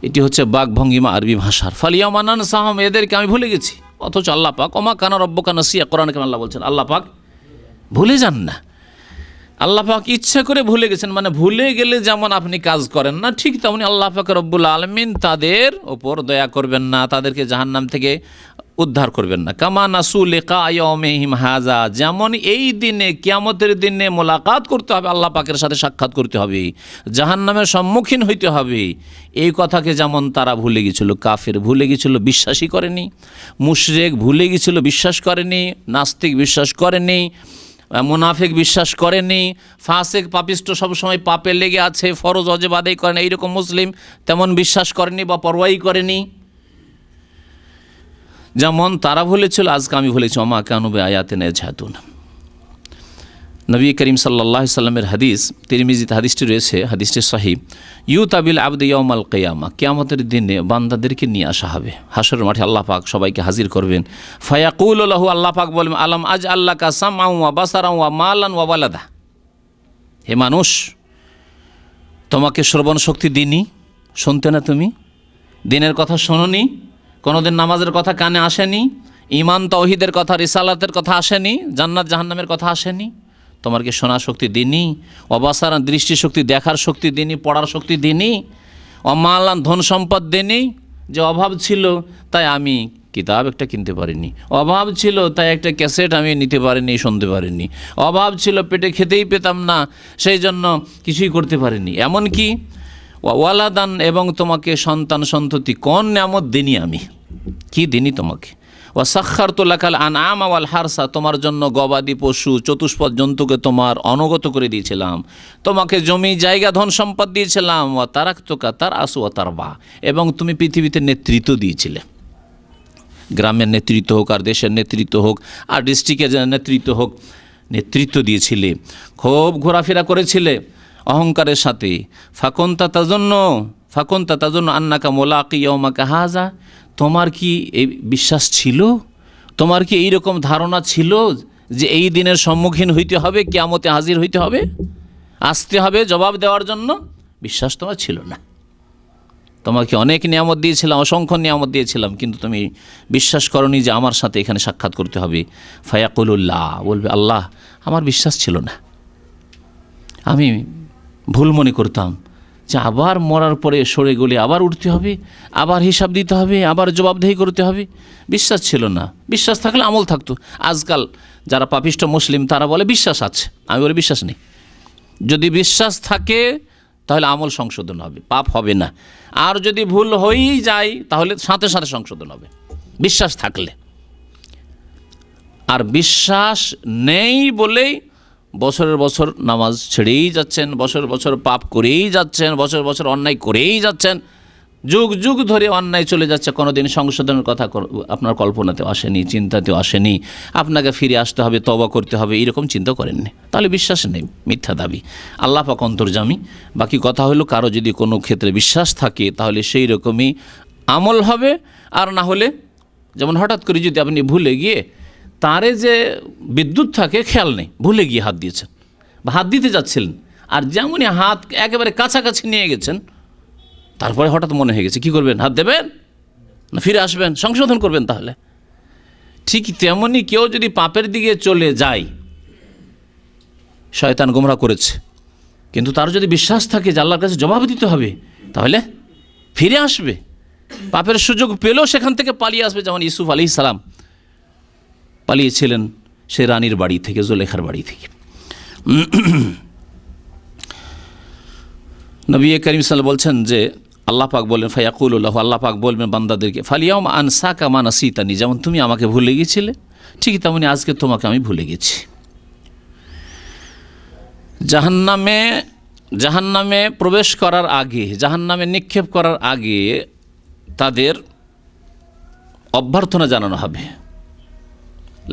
এটি হচ্ছে বাকভঙ্গিমা আরবি ভাষার। ফালিয়াউমা নানসাহুম, এদেরকে আমি ভুলে গেছি। অথচ আল্লাহ পাক ওমা কানা রব্বুকা নাসিয়া, কোরআনে কেন আল্লাহ বলছেন আল্লাহ পাক ভুলে যান না। আল্লাহ পাক ইচ্ছা করে ভুলে গেছেন, মানে ভুলে গেলে যেমন আপনি কাজ করেন না, ঠিক তেমনি আল্লাহ পাক রব্বুল আলামিন তাদের ওপর দয়া করবেন না, তাদেরকে জাহান্নাম থেকে উদ্ধার করবেন না। কামা নাসু লিকা ইয়াউমিহিম হাযা, যেমন এই দিনে কিয়ামতের দিনে মোলাকাত করতে হবে, আল্লাহ পাকের সাথে সাক্ষাৎ করতে হবে, জাহান্নামের সম্মুখীন হইতে হবে, এই কথাকে যেমন তারা ভুলে গিয়েছিল। কাফের ভুলে গিয়েছিল, বিশ্বাসই করেনি। মুশরিক ভুলে গিয়েছিল, বিশ্বাস করেনি। নাস্তিক বিশ্বাস করেনি। মুনাফিক বিশ্বাস করেনি। ফাসিক পাপিষ্ট সবসময় পাপে লেগে আছে, ফরজ ওয়াজিব আদায় করেন, এইরকম মুসলিম তেমন বিশ্বাস করেনি বা পরোয়াই করেনি। যেমন তারা ভুলেছিল, আজকে আমি ভুলেছি। ওমা কানু বিআয়াতিনা ইয়াজহাদুন। নবী করিম সাল্লাল্লাহু আলাইহি সাল্লামের হাদিস, তিরমিজিতে হাদিসটি রয়েছে, হাদিসটি সহিহ। ইউতাবিল আবদি ইয়াউমাল কিয়ামা, কিয়ামতের দিনে বান্দাদেরকে নিয়ে আসা হবে হাশরের মাঠে। আল্লাহ পাক সবাইকে হাজির করবেন। ফায়াকুলু লাহু, আল্লাহ পাক বলবেন আলাম আজআল্লাকা সামআ ওয়া বাসারান ওয়া মালান ওয়া ওয়ালাদা, হে মানুষ, তোমাকে শ্রবণ শক্তি দিনি, শুনতে না তুমি? দিনের কথা শোনোনি? কোনোদিন নামাজের কথা কানে আসেনি? ঈমান তাওহীদের কথা, রিসালাতের কথা আসেনি? জান্নাত জাহান্নামের কথা আসেনি? তোমার কি শোনার শক্তি দিনি? অবাসারান, দৃষ্টি শক্তি, দেখার শক্তি দিনি? পড়ার শক্তি দিনি? অমালান, ধন সম্পদ দিনি? যে অভাব ছিল তাই আমি কিতাব একটা কিনতে পারিনি, অভাব ছিল তাই একটা ক্যাসেট আমি নিতে পারিনি, শুনতে পারিনি, অভাব ছিল পেটে খেতেই পেতাম না, সেই জন্য কিছুই করতে পারিনি। এমনকি ওয়ালাদান, এবং তোমাকে সন্তান সন্ততি, কোন নিয়ামত দিনি আমি, কি দিনই তোমাকে? ওয়াসাখখারতু লাকাল আনআমা ওয়াল হারসা, তোমার জন্য গবাদি পশু চতুষ্পদ জন্তুকে তোমার অনুগত করে দিয়েছিলাম, তোমাকে জমি জায়গা ধন সম্পদ দিয়েছিলাম। ওয়া তারাকতুকা তারআসু ওয়া তারবা, এবং তুমি পৃথিবীতে নেতৃত্ব দিয়েছিলে, গ্রামের নেতৃত্ব হোক আর দেশের নেতৃত্ব হোক আর ডিস্ট্রিক্টের নেতৃত্ব হোক, নেতৃত্ব দিয়েছিলে, খুব ঘোরাফেরা করেছিলে অহংকারের সাথে। ফাকুনতা তাজুন্নু আন্নাকা মুলাকি ইয়াউমাকা হাযা, তোমার কি এই বিশ্বাস ছিল, তোমার কি এইরকম ধারণা ছিল যে এই দিনের সম্মুখীন হইতে হবে, কিয়ামতে হাজির হইতে হবে, আসতে হবে জবাব দেওয়ার জন্য? বিশ্বাস তোমার ছিল না। তোমাকে অনেক নিয়ামত দিয়েছিলাম, অসংখ্য নিয়ামত দিয়েছিলাম, কিন্তু তুমি বিশ্বাস করনি যে আমার সাথে এখানে সাক্ষাৎ করতে হবে। ফায়াকুলুল্লাহ, বলবে আল্লাহ আমার বিশ্বাস ছিল না, আমি ভুল মনে করতাম যে আবার মরার পরে সরে গলে আবার উঠতে হবে, আবার হিসাব দিতে হবে, আবার জবাবদেহি করতে হবে। বিশ্বাস ছিল না। বিশ্বাস থাকলে আমল থাকতো। আজকাল যারা পাপিষ্ঠ মুসলিম তারা বলে বিশ্বাস আছে, আমি বলি বিশ্বাস নেই। যদি বিশ্বাস থাকে তাহলে আমল সংশোধন হবে, পাপ হবে না। আর যদি ভুল হয়েই যায় তাহলে সাথে সাথে সংশোধন হবে, বিশ্বাস থাকলে। আর বিশ্বাস নেই বলেই বছরের বছর নামাজ ছেড়েই যাচ্ছেন, বছর বছর পাপ করেই যাচ্ছেন, বছর বছর অন্যায় করেই যাচ্ছেন, যুগ যুগ ধরে অন্যায় চলে যাচ্ছে, কোনোদিন সংশোধনের কথা আপনার কল্পনাতেও আসেনি, চিন্তাতেও আসেনি। আপনাকে ফিরে আসতে হবে, তওবা করতে হবে, এরকম চিন্তা করেননি, তাহলে বিশ্বাস নেই, মিথ্যা দাবি। আল্লাহ পাক অন্তর্যামী। বাকি কথা হলো কারো যদি কোনো ক্ষেত্রে বিশ্বাস থাকে তাহলে সেই রকমই আমল হবে। আর না হলে যেমন হঠাৎ করে যদি আপনি ভুলে গিয়ে তারে যে বিদ্যুৎ থাকে খেয়াল নেই, ভুলে গিয়ে হাত দিয়েছেন বা হাত দিতে যাচ্ছিলেন, আর যেমনই হাত একেবারে কাছাকাছি নিয়ে গেছেন তারপরে হঠাৎ মনে হয়ে গেছে, কী করবেন? হাত দেবেন না ফিরে আসবেন, সংশোধন করবেন? তাহলে ঠিক তেমনই কেউ যদি পাপের দিকে চলে যায়, শয়তান গোমরা করেছে, কিন্তু তার যদি বিশ্বাস থাকে যে আল্লাহর কাছে জবাব দিতে হবে, তাহলে ফিরে আসবে। পাপের সুযোগ পেলেও সেখান থেকে পালিয়ে আসবে। যেমন ইউসুফ আলাইহিস সালাম পালিয়েছিলেন সে রানীর বাড়ি থেকে, জুলেখার বাড়ি থেকে। নবী করিম সাল্লাল্লাহু বলছেন যে আল্লাহ পাক বলেন ফায়াকুলুল্লাহ, আল্লাহ পাক বলবেন বান্দাদেরকে ফালিয়াউম আনসাকা মা নাসিতানি, যেমন তুমি আমাকে ভুলে গিয়েছিলে ঠিক তেমনি আজকে তোমাকে আমি ভুলে গেছি। জাহান্নামে প্রবেশ করার আগে, জাহান্নামে নিক্ষেপ করার আগে তাদের অভ্যর্থনা জানানো হবে,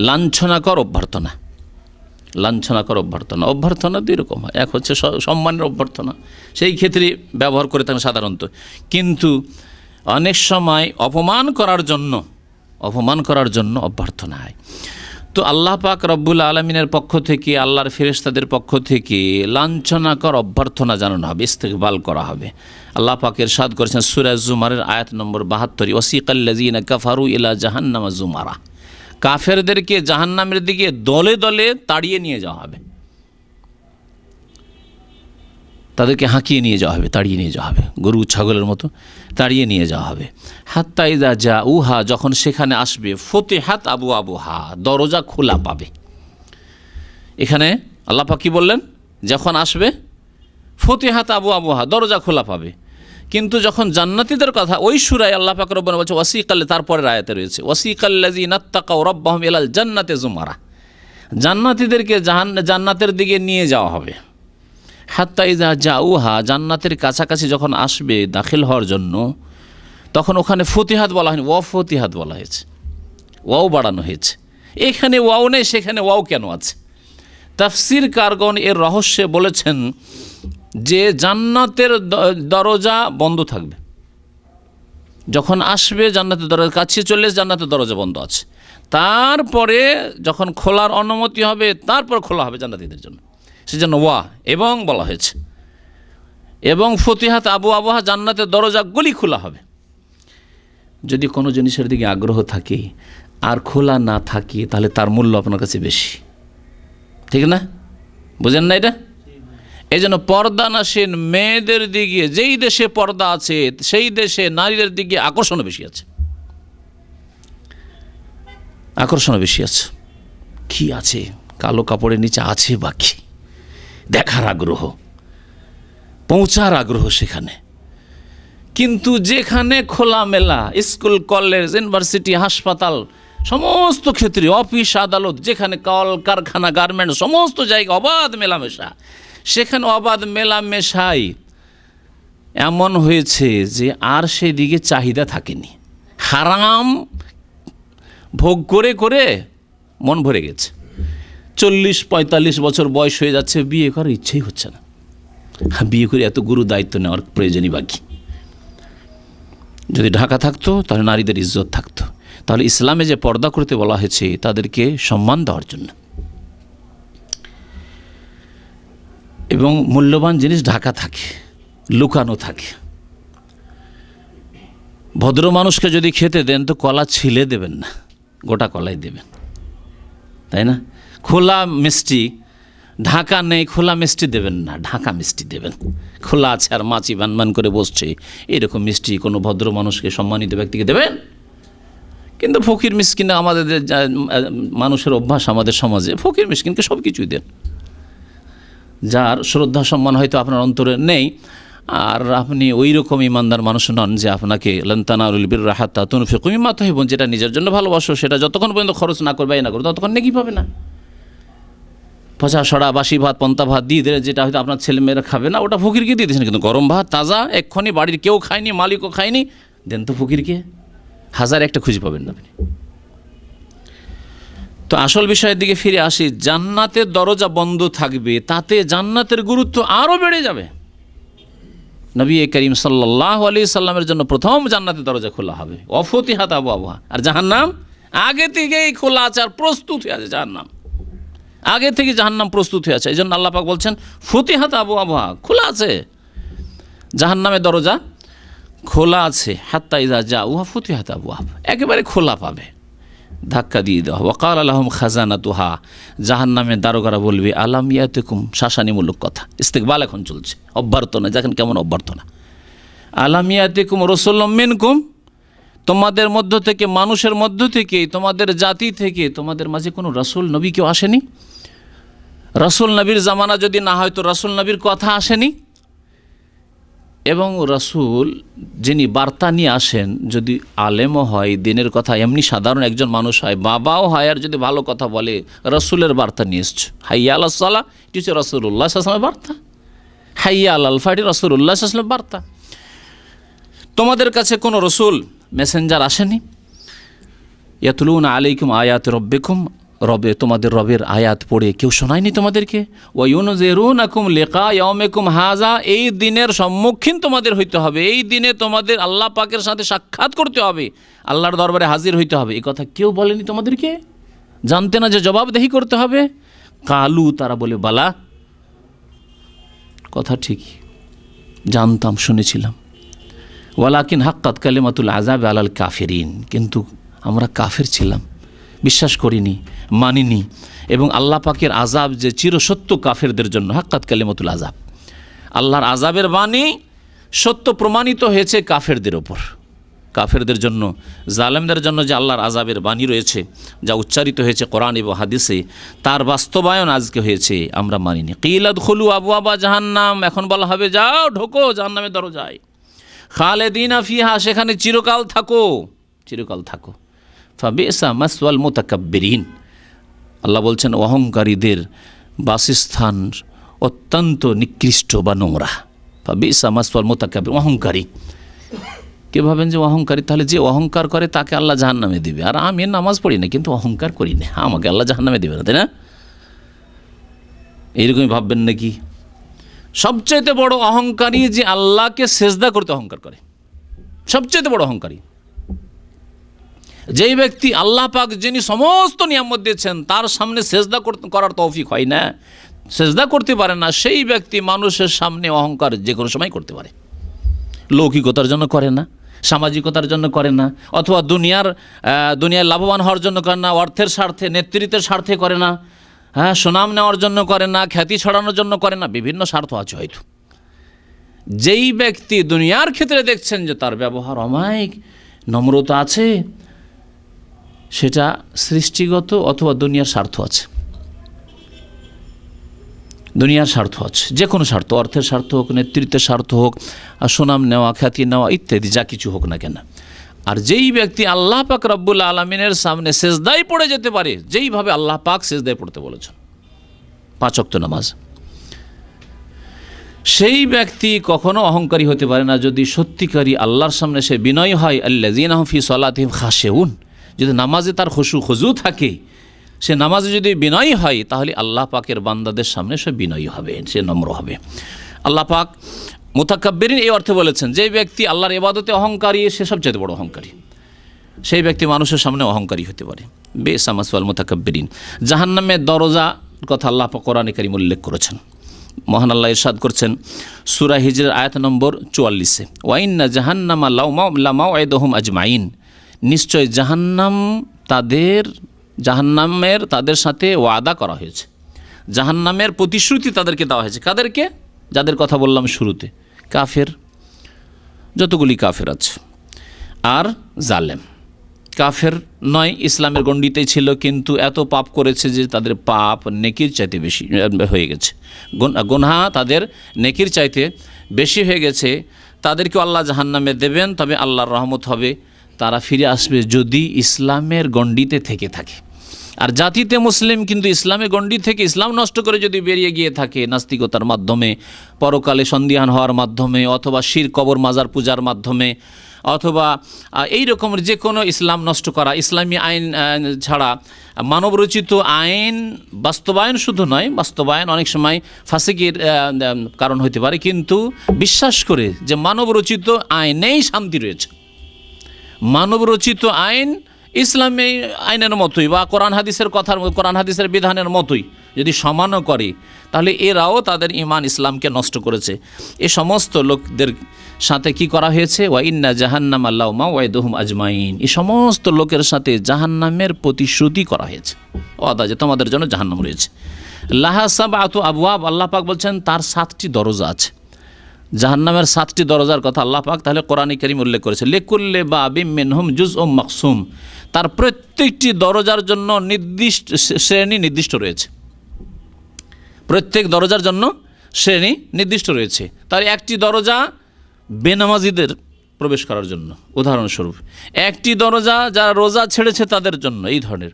লাঞ্ছনাকর অভ্যর্থনা। লাঞ্ছনাকর অভ্যর্থনা, অভ্যর্থনা দুই রকম হয়। এক হচ্ছে সম্মানের অভ্যর্থনা, সেই ক্ষেত্রে ব্যবহার করে থাকেন সাধারণত, কিন্তু অনেক সময় অপমান করার জন্য অভ্যর্থনা হয়। তো আল্লাহ পাক রব্বুল আলমিনের পক্ষ থেকে, আল্লাহর ফেরেশতাদের পক্ষ থেকে লাঞ্ছনাকর অভ্যর্থনা জানানো হবে, ইস্তেকবাল করা হবে। আল্লাহ পাক ইরশাদ করেছেন সূরা জুমারের আয়াত নম্বর 72, ওয়াসিকাল্লাযীনা কাফারু ইলা জাহান্নামা জুমারা, কাফেরদেরকে জাহান্নামের দিকে দলে দলে তাড়িয়ে নিয়ে যাওয়া হবে, তাদেরকে হাঁকিয়ে নিয়ে যাওয়া হবে, তাড়িয়ে নিয়ে যাওয়া হবে, গরু ছাগলের মতো তাড়িয়ে নিয়ে যাওয়া হবে। হাত্তা ইযা জাউহা, যখন সেখানে আসবে, ফতিহাত আবওয়াবুহা, দরজা খোলা পাবে। এখানে আল্লাহ পাক কি বললেন? যখন আসবে ফতিহাত আবওয়াবুহা, দরজা খোলা পাবে। কিন্তু যখন জান্নাতীদের কথা ওই সূরায় আল্লাহ পাক রব্বুনা বলছে ওয়াসিকাল, তারপরের আয়াতে রয়েছে ওয়াসিকাল্লাযীনা তাকাউ রাব্বাহুম ইলাল জান্নাতি যুমারা, জান্নাতীদেরকে জান্নাতের দিকে নিয়ে যাওয়া হবে। হাত্তা ইযা জাউহা, জান্নাতের কাছাকাছি যখন আসবে দাখিল হওয়ার জন্য, তখন ওখানে ফতিহাত বলা হয়নি, ওয়া ফতিহাত বলা হয়েছে, ওয়াও বাড়ানো হয়েছে। এখানে ওয়াও নেই, সেখানে ওয়াও কেন আছে? তাফসীর কারগণ এর রহস্যে বলেছেন যে জান্নাতের দরজা বন্ধ থাকবে, যখন আসবে জান্নাতের দরজার কাছে চলে জান্নাতের দরজা বন্ধ আছে, তারপরে যখন খোলার অনুমতি হবে তারপর খোলা হবে জান্নাতীদের জন্য, সেজন্য ওয়া এবং বলা হয়েছে। এবং ফতিহাত আবওয়াবুহা, জান্নাতের দরজাগুলি খোলা হবে। যদি কোনো জিনিসের দিকে আগ্রহ থাকে আর খোলা না থাকে তাহলে তার মূল্য আপনার কাছে বেশি, ঠিক না? বুঝেন না এটা? এই জন্য পর্দানাসীন মেয়েদের দিকে, যেই দেশে পর্দা আছে সেই দেশে নারীদের দিকে আকর্ষণও বেশি আছে, আকর্ষণও বেশি আছে। কি আছে? কালো কাপড়ের নিচে আছে বাকি দেখার আগ্রহ, পৌঁছার আগ্রহ সেখানে। কিন্তু যেখানে খোলামেলা স্কুল, কলেজ, ইউনিভার্সিটি, হাসপাতাল, সমস্ত ক্ষেত্রে অফিস আদালত, যেখানে কল কারখানা গার্মেন্টস সমস্ত জায়গায় অবাধ মেলামেশা, সেখানে অবাধ মেলামেশাই এমন হয়েছে যে আর সেদিকে চাহিদা থাকেনি। হারাম ভোগ করে করে মন ভরে গেছে। 40-45 বছর বয়স হয়ে যাচ্ছে, বিয়ে করার ইচ্ছেই হচ্ছে না। বিয়ে করে এত গুরু দায়িত্ব নেওয়ার প্রয়োজনই বাকি। যদি ঢাকা থাকতো তাহলে নারীদের ইজ্জত থাকতো। তাহলে ইসলামে যে পর্দা করতে বলা হয়েছে তাদেরকে সম্মান দেওয়ার জন্য, এবং মূল্যবান জিনিস ঢাকা থাকে, লুকানো থাকে। ভদ্র মানুষকে যদি খেতে দেন তো কলা ছিলে দেবেন না, গোটা কলাই দেবেন, তাই না? খোলা মিষ্টি, ঢাকা নেই, খোলা মিষ্টি দেবেন না, ঢাকা মিষ্টি দেবেন। খোলা আছে আর মাছি বানবান করে বসছে, এরকম মিষ্টি কোনো ভদ্র মানুষকে, সম্মানিত ব্যক্তিকে দেবেন? কিন্তু ফকির মিসকিন আমাদের মানুষের অভ্যাস, আমাদের সমাজে ফকির মিসকিনকে সব কিছুই দেন। যার শ্রদ্ধা সম্মান হয়তো আপনার অন্তরে নেই, আর আপনি ওই রকম ইমানদার মানুষ নন যে আপনাকে লান তানালুল বিররা হাত্তা তুনফিকু মিম্মা তুহিব্বুন, যেটা নিজের জন্য ভালোবাসো সেটা যতক্ষণ পর্যন্ত খরচ না করবে, না করো, ততক্ষণ নেকি পাবে না। পচা সড়া বাসি ভাত, পন্তা ভাত দিয়ে দিলে, যেটা হয়তো আপনার ছেলেমেয়েরা খাবে না, ওটা ফকিরকে দিয়ে দিয়েছেন। কিন্তু গরম ভাত তাজা, এক্ষুনি বাড়ির কেউ খায়নি, মালিকও খায়নি, দেন তো ফকিরকে। হাজার একটা খুঁজে পাবেন না আপনি। তো আসল বিষয়ের দিকে ফিরে আসি। জান্নাতের দরজা বন্ধ থাকবে, তাতে জান্নাতের গুরুত্ব আরও বেড়ে যাবে। নবী করিম সাল্লাল্লাহু আলাইহি সাল্লামের জন্য প্রথম জান্নাতের দরজা খোলা হবে, অফতিহাত আবওয়াবুহা। আর জাহান্নাম আগে থেকেই খোলা আছে আর প্রস্তুত হয়ে আছে। জাহান্নাম আগে থেকে জাহান্নাম প্রস্তুত হয়ে আছে। এই জন্য আল্লাহ পাক বলছেন ফতিহাত আবওয়াবুহা, খোলা আছে জাহান্নামের দরজা, খোলা আছে। হাত্তা ইযা জাউহা ফতিহাত আবওয়াব, একেবারে খোলা পাবে, ধাক্কা দিয়ে দেওয়া। ওয়াকাল লাহুম খাজানাতুহা, জাহান্নামের দারোগারা বলবে আলাম ইয়াতিকুম, শাসানিমূলক কথা, ইস্তেকবাল এখন চলছে, অভ্যর্থনা, দেখেন কেমন অভ্যর্থনা। আলাম ইয়াতিকুম রাসূলুম মিনকুম, তোমাদের মধ্য থেকে, মানুষের মধ্য থেকে, তোমাদের জাতি থেকে তোমাদের মাঝে কোনো রাসূল নবী কেউ আসেনি? রাসূল নবীর জামানা যদি না হয় তো রাসূল নবীর কথা আসেনি। এবং রাসূল যিনি বার্তা নিয়ে আসেন, যদি আলেমও হয়, দিনের কথা এমনি সাধারণ একজন মানুষ হয়, বাবাও হয়, আর যদি ভালো কথা বলে, রাসূলের বার্তা নিয়ে এসছে। হাইয়া আলাস সালাহ, এটি হচ্ছে রাসূলুল্লাহ সাল্লাল্লাহু আলাইহি ওয়াসাল্লামের বার্তা। হাইয়া আলাল ফালাহ, এটি রাসূলুল্লাহ সাল্লাল্লাহু আলাইহি ওয়াসাল্লামের বার্তা। তোমাদের কাছে কোনো রাসূল, মেসেঞ্জার আসেনি। ইয়াতলুনা আলাইকুম আয়াতি রাব্বিকুম, রবে, তোমাদের রবের আয়াত পড়ে কেউ শোনায়নি তোমাদেরকে? ওয়া ইউনজিরুনাকুম লিকা ইয়াউমিকুম হাযা, এই দিনের সম্মুখীন তোমাদের হইতে হবে, এই দিনে তোমাদের আল্লাহ পাকের সাথে সাক্ষাৎ করতে হবে, আল্লাহর দরবারে হাজির হইতে হবে। এই কথা কেউ বলেনি তোমাদেরকে? জানতে না যে জবাবদেহি করতে হবে? কালু, তারা বলে বালা, কথা ঠিকই, জানতাম, শুনেছিলাম। ওয়ালাকিন হাক্কাত কালিমাতুল আযাব আলাল কাফিরিন, কিন্তু আমরা কাফের ছিলাম, বিশ্বাস করিনি, মানিনি। এবং আল্লাহ পাকের আযাব যে চিরসত্য কাফেরদের জন্য, হাক্কাত কালিমাতুল আযাব, আল্লাহর আযাবের বাণী সত্য প্রমাণিত হয়েছে কাফেরদের ওপর। কাফেরদের জন্য, জালেমদের জন্য যে আল্লাহর আযাবের বাণী রয়েছে, যা উচ্চারিত হয়েছে কোরআন এবং হাদিসে, তার বাস্তবায়ন আজকে হয়েছে, আমরা মানিনি। কিল আদখুলু আবওয়াবা জাহান্নাম, এখন বলা হবে যাও ঢোকো জাহান্নামের দরজায়। খালিদিনা ফিহা, সেখানে চিরকাল থাকো, চিরকাল থাকো। ফাবিসা মাসওয়াল মুতাকাব্বিরিন, আল্লাহ বলছেন অহংকারীদের বাসস্থান অত্যন্ত নিকৃষ্ট বা নোংরা। ফাবিসা মাসওয়াল মুতাকাব্বির, অহংকারী। কে ভাবেন যে অহংকারী? তাহলে যে অহংকার করে তাকে আল্লাহ জাহান্নামে দেবে। আর আমি নামাজ পড়ি না কিন্তু অহংকার করি না, আমাকে আল্লাহ জাহান্নামে দেবে না, তাই না? এইরকমই ভাববেন নাকি? সবচেয়ে বড় অহংকারী যে আল্লাহকে সেজদা করতে অহংকার করে, সবচেয়ে বড় অহংকারী। যেই ব্যক্তি আল্লাহ পাক যিনি সমস্ত নিয়ামত দিয়েছেন তার সামনে সেজদা করার তৌফিক হয় না, সেজদা করতে পারে না, সেই ব্যক্তি মানুষের সামনে অহংকার যে কোনো সময় করতে পারে। লৌকিকতার জন্য করে না, সামাজিকতার জন্য করে না, অথবা দুনিয়ার লাভবান হওয়ার জন্য করে না, অর্থের স্বার্থে, নেতৃত্বের স্বার্থে করে না, হ্যাঁ, সুনাম নেওয়ার জন্য করে না, খ্যাতি ছড়ানোর জন্য করে না, বিভিন্ন স্বার্থ আছে হয়তো। যেই ব্যক্তি দুনিয়ার ক্ষেত্রে দেখছেন যে তার ব্যবহার অমায়িক, নম্রতা আছে, সেটা সৃষ্টিগত অথবা দুনিয়ার স্বার্থ আছে, দুনিয়ার স্বার্থ আছে, যে কোনো স্বার্থ, অর্থের স্বার্থ হোক, নেতৃত্বের স্বার্থ হোক, সুনাম নেওয়া, খ্যাতি নেওয়া ইত্যাদি, যা কিছু হোক না কেন, আর যেই ব্যক্তি আল্লাহ পাক রব্বুল আলামিনের সামনে সেজদায় পড়ে যেতে পারে, যেইভাবে আল্লাহ পাক সেজদায় পড়তে বলেছেন 5 ওয়াক্ত নামাজ, সেই ব্যক্তি কখনো অহংকারী হতে পারে না যদি সত্যিকারী আল্লাহর সামনে সে বিনয়ী হয়। আল্লাযীনা হুম ফি সলাতিহিম খাশিউন, যদি নামাজে তার খুশু থাকে, সে নামাজে যদি বিনয়ী হয়, তাহলে আল্লাহ পাকের বান্দাদের সামনে সে বিনয়ী হবে, সে নম্র হবে। আল্লাহ পাক মুতাকাব্বিরিন এই অর্থে বলেছেন, যে ব্যক্তি আল্লাহর ইবাদতে অহংকারী সে সবচেয়ে বড় অহংকারী, সেই ব্যক্তি মানুষের সামনে অহংকারী হতে পারে। বি'সা মাসওয়াল মুতাকাব্বিরিন। জাহান্নামের দরজা কথা আল্লাহ পাক কোরআনে কারীমে উল্লেখ করেছেন। মহান আল্লাহ ইরশাদ করছেন সূরা হিজরের আয়াত নম্বর 44-এ, ওয়া ইন্না জাহান্নামা লামাউইদুহুম আজমাইন, নিশ্চয় জাহান্নামের তাদের সাথে ওয়াদা করা হয়েছে, জাহান্নামের প্রতিশ্রুতি তাদেরকে দেওয়া হয়েছে। কাদেরকে? যাদের কথা বললাম শুরুতে, কাফের, যতগুলি কাফের আছে, আর জালেম। কাফের নয়, ইসলামের গণ্ডিতেই ছিল, কিন্তু এত পাপ করেছে যে তাদের পাপ নেকির চাইতে বেশি হয়ে গেছে, গুনাহ তাদের নেকির চাইতে বেশি হয়ে গেছে। তাদেরকে আল্লাহ জাহান্নামে দেবেন, তবে আল্লাহর রহমত হবে, তারা ফিরে আসবে যদি ইসলামের গণ্ডিতে থেকে থাকে। আর জাতিতে মুসলিম কিন্তু ইসলামের গণ্ডি থেকে ইসলাম নষ্ট করে যদি বেরিয়ে গিয়ে থাকে নাস্তিকতার মাধ্যমে, পরকালে সন্দিহান হওয়ার মাধ্যমে, অথবা শির কবর মাজার পূজার মাধ্যমে, অথবা এই রকমের যে কোনো ইসলাম নষ্ট করা, ইসলামী আইন ছাড়া মানবরচিত আইন বাস্তবায়ন শুধু নয়, বাস্তবায়ন অনেক সময় ফাসিকের কারণ হতে পারে, কিন্তু বিশ্বাস করে যে মানবরচিত আইনেই শান্তি রয়েছে, মানবরচিত আইন ইসলামী আইনের মতোই বা কোরআন হাদিসের বিধানের মতোই যদি সমানও করে, তাহলে এরাও তাদের ঈমান ইসলামকে নষ্ট করেছে। এ সমস্ত লোকদের সাথে কি করা হয়েছে? ওয়া ইন্না জাহান্নামা লামাউইদুহুম আজমাইন, এই সমস্ত লোকের সাথে জাহান্নামের প্রতিশ্রুতি করা হয়েছে, ওয়াদা যে তোমাদের জন্য জাহান্নাম রয়েছে। লাহা সাবআতু আবওয়াব, আল্লাহ পাক বলছেন তার 7টি দরজা আছে। জাহান্নামের 7টি দরজার কথা আল্লাহ পাক তাহলে কোরআনে কারীম উল্লেখ করেছে। লিকুল্লি বাবিম মিনহুম জুজউম মাকসুম, তার প্রত্যেকটি দরজার জন্য নির্দিষ্ট শ্রেণী নির্দিষ্ট রয়েছে, প্রত্যেক দরজার জন্য শ্রেণী নির্দিষ্ট রয়েছে। তার একটি দরজা বেনামাজিদের প্রবেশ করার জন্য, উদাহরণস্বরূপ একটি দরজা যারা রোজা ছেড়েছে তাদের জন্য, এই ধরনের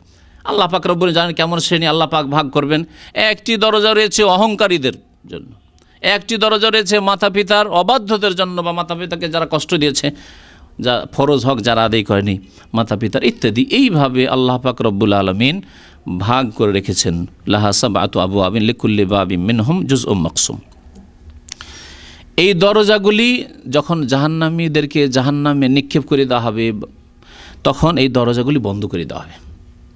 আল্লাহ পাক রব্বুল জানেন কেমন শ্রেণী আল্লাহ পাক ভাগ করবেন। একটি দরজা রয়েছে অহংকারীদের জন্য, একটি দরজা রয়েছে মাতা পিতার অবাধ্যদের জন্য, বা মাতা পিতাকে যারা কষ্ট দিয়েছে, যা ফরজ হক যারা আদায় করেনি মাতা পিতার, ইত্যাদি। এইভাবে আল্লাহ পাক রব্বুল আলামিন ভাগ করে রেখেছেন। লাহা সাবআতু আবওয়াবিন লিকুল্লি বাবিম মিনহুম জুজউম মাকসুম। এই দরজাগুলি যখন জাহান্নামীদেরকে জাহান্নামে নিক্ষেপ করে দেওয়া হবে, তখন এই দরজাগুলি বন্ধ করে দেওয়া হবে।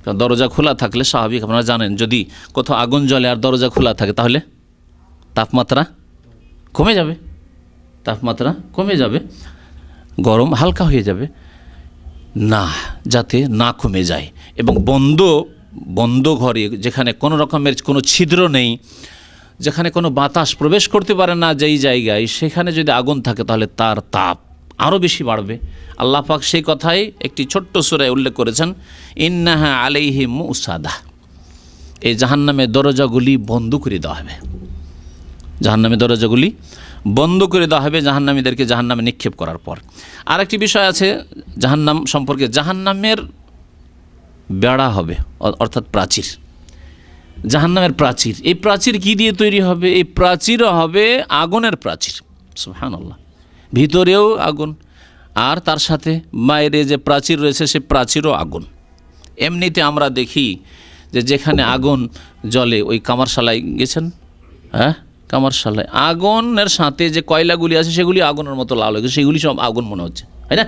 কারণ দরজা খোলা থাকলে স্বাভাবিক, আপনারা জানেন, যদি কোথাও আগুন জ্বলে আর দরজা খোলা থাকে তাহলে তাপমাত্রা কমে যাবে, তাপমাত্রা কমে যাবে, গরম হালকা হয়ে যাবে। না, যাতে না কমে যায়, এবং বন্ধ ঘরে যেখানে কোনো রকমের কোনো ছিদ্র নেই, যেখানে কোনো বাতাস প্রবেশ করতে পারে না, যেই জায়গায় সেখানে যদি আগুন থাকে তাহলে তার তাপ আরও বেশি বাড়বে। আল্লাহ পাক সেই কথাই একটি ছোট্ট সূরায় উল্লেখ করেছেন, ইন্নাহা আলাইহিম মুসাদা, এই জাহান্নামের দরজাগুলি বন্ধ করে দেওয়া হবে, জাহান্নামের দরজাগুলি বন্ধ করে দেওয়া হবে জাহান্নামীদেরকে জাহান্নামে নিক্ষেপ করার পর। আরেকটি বিষয় আছে জাহান্নাম সম্পর্কে, জাহান্নামের বেড়া হবে, অর্থাৎ প্রাচীর, জাহান্নামের প্রাচীর। এই প্রাচীর কি দিয়ে তৈরি হবে? এই প্রাচীরও হবে আগুনের প্রাচীর, সুবহানাল্লাহ, ভিতরেও আগুন, আর তার সাথে বাইরে যে প্রাচীর রয়েছে সে প্রাচীরও আগুন। এমনিতে আমরা দেখি যে যেখানে আগুন জ্বলে, ওই কামারশালায় গেছেন, হ্যাঁ, কামারশালায় আগুনের সাথে যে কয়লাগুলি আছে সেগুলি আগুনের মতো লাল হয়ে গেছে, সেগুলি সব আগুন মনে হচ্ছে, তাই না?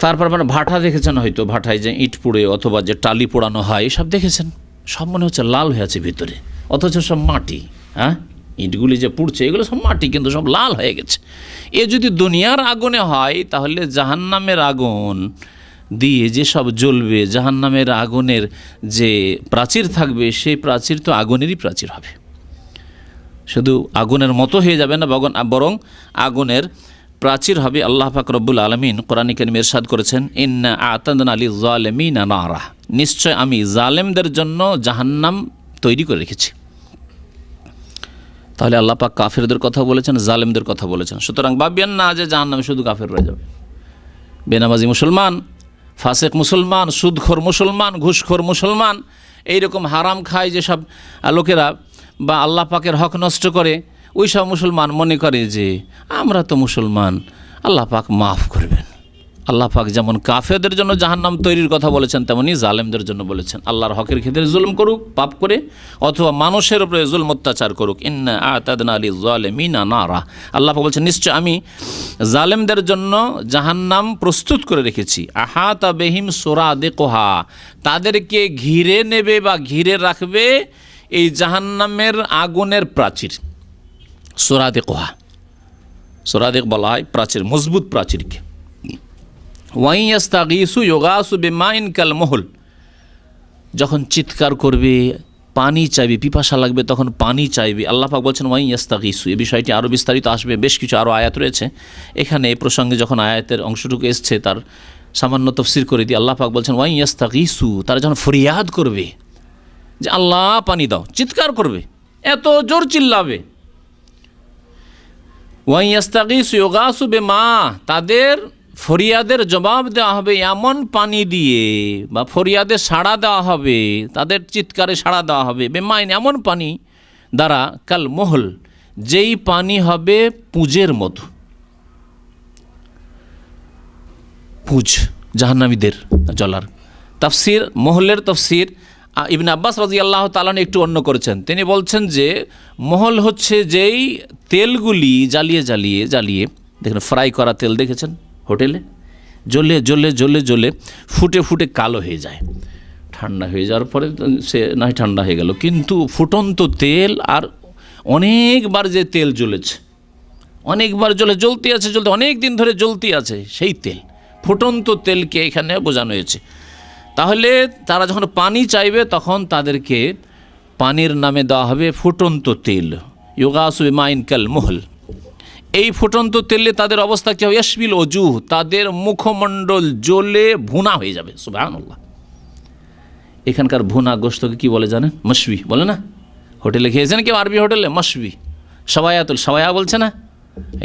তারপর আপনারা ভাটা দেখেছেন, হয়তো ভাটায় যে ইট পুড়ে অথবা যে টালি পোড়ানো হয় এসব দেখেছেন, সব মনে হচ্ছে লাল হয়ে আছে ভিতরে, অথচ সব মাটি। হ্যাঁ, ইটগুলি যে পুড়ছে এগুলো সব মাটি, কিন্তু সব লাল হয়ে গেছে। এ যদি দুনিয়ার আগুনে হয়, তাহলে জাহান্নামের আগুন দিয়ে যে সব জ্বলবে, জাহান্নামের আগুনের যে প্রাচীর থাকবে, সেই প্রাচীর তো আগুনেরই প্রাচীর হবে, শুধু আগুনের মতো হয়ে যাবে না, বরং আগুনের প্রাচীর হবে। আল্লাহ পাক রব্বুল আলামিন কোরআনে কারীমে ইরশাদ করেছেন, ইন্না আ'তাদনা লিয-যালিমিনা নারা, নিশ্চয় আমি জালেমদের জন্য জাহান্নাম তৈরি করে রেখেছি। তাহলে আল্লাহ পাক কাফেরদের কথা বলেছেন, জালেমদের কথা বলেছেন। সুতরাং ভাববেন না যে জাহান্নামে শুধু কাফের রয়ে যাবে, বেনামাজি মুসলমান, ফাসেক মুসলমান, সুদখোর মুসলমান, ঘুষখোর মুসলমান, এইরকম হারাম খায় যেসব লোকেরা বা আল্লাহ পাকের হক নষ্ট করে, ওই সব মুসলমান মনে করে যে আমরা তো মুসলমান, আল্লাহ পাক মাফ করবেন। আল্লাহ পাক যেমন কাফেরদের জন্য জাহান্নাম তৈরির কথা বলেছেন, তেমনি জালেমদের জন্য বলেছেন আল্লাহর হকের ক্ষেত্রে জুলুম করুক পাপ করে, অথবা মানুষের উপরে জুলম অত্যাচার করুক। ইন্না আ'তাদনা লিয-যালিমিনা নারা, আল্লাহ পাক বলছেন নিশ্চয় আমি জালেমদের জন্য জাহান্নাম প্রস্তুত করে রেখেছি। আহাতা বিহিম সুরাদিকুহা, তাদেরকে ঘিরে নেবে বা ঘিরে রাখবে এই জাহান্নামের আগুনের প্রাচীর। সুরাদিকুহা, সুরাদিক বলা হয় প্রাচীর, মজবুত প্রাচীরকে। ওয়াইয়াস্তাগীসু ইউগাসু বিমাইন কাল মুহল, যখন চিৎকার করবে, পানি চাইবে, পিপাসা লাগবে, তখন পানি চাইবে। আল্লাহ পাক বলছেন ওয়াইয়াস্তাগীসু, এই বিষয়টি আরও বিস্তারিত আসবে, বেশ কিছু আরও আয়াত রয়েছে এখানে। এই প্রসঙ্গে যখন আয়াতের অংশটুকু এসছে তার সামান্য তফসির করে দিই। আল্লাহ পাক বলছেন ওয়াইয়াস্তাগীসু, তারা যখন ফরিয়াদ করবে যে আল্লাহ পানি দাও, চিৎকার করবে, এত জোর চিল্লাবে। ওয়াইয়াস্তাগীসু ইউগাসু বিমা, তাদের ফরিয়াদের জবাব দেওয়া হবে এমন পানি দিয়ে, বা ফরিয়াদে সাড়া দেওয়া হবে, তাদের চিৎকারে সাড়া দেওয়া হবে বেমাইন, এমন পানি দ্বারা কাল মোহল, যেই পানি হবে পুঁজের মতো। পুঁজ জাহান্নামীদের জ্বলার তাফসির, মহলের তফসির ইবনে আব্বাস রাদিয়াল্লাহু তাআলা একটু অন্য করেছেন। তিনি বলছেন যে মহল হচ্ছে যেই তেলগুলি জ্বালিয়ে জ্বালিয়ে জ্বালিয়ে, দেখেন ফ্রাই করা তেল দেখেছেন হোটেলে, জ্বলে জ্বলে জ্বলে জ্বলে ফুটে ফুটে কালো হয়ে যায়, ঠান্ডা হয়ে যাওয়ার পরে সে নয় ঠান্ডা হয়ে গেল, কিন্তু ফুটন্ত তেল আর অনেকবার যে তেল জ্বলেছে, অনেকবার জ্বলতে আছে, অনেক দিন ধরে জ্বলতে আছে, সেই তেল, ফুটন্ত তেলকে এখানে বোঝানো হয়েছে। তাহলে তারা যখন পানি চাইবে তখন তাদেরকে পানির নামে দেওয়া হবে ফুটন্ত তেল, ইউগাসু বিমাইন কাল মুহল। এই ফুটন্ত তেলে তাদের অবস্থা কি হবে? ইয়াশবিল ওজুহ, তাদের মুখমণ্ডল জ্বলে ভুনা হয়ে যাবে। সুবহানাল্লাহ। এখানকার ভুনা গোশতকে কি বলে জানেন? মশবি বলে না? হোটেলে খেয়েছেন কেউ আরবি হোটেলে? মশবি, সবায়াতুল সবায়া বলছে না,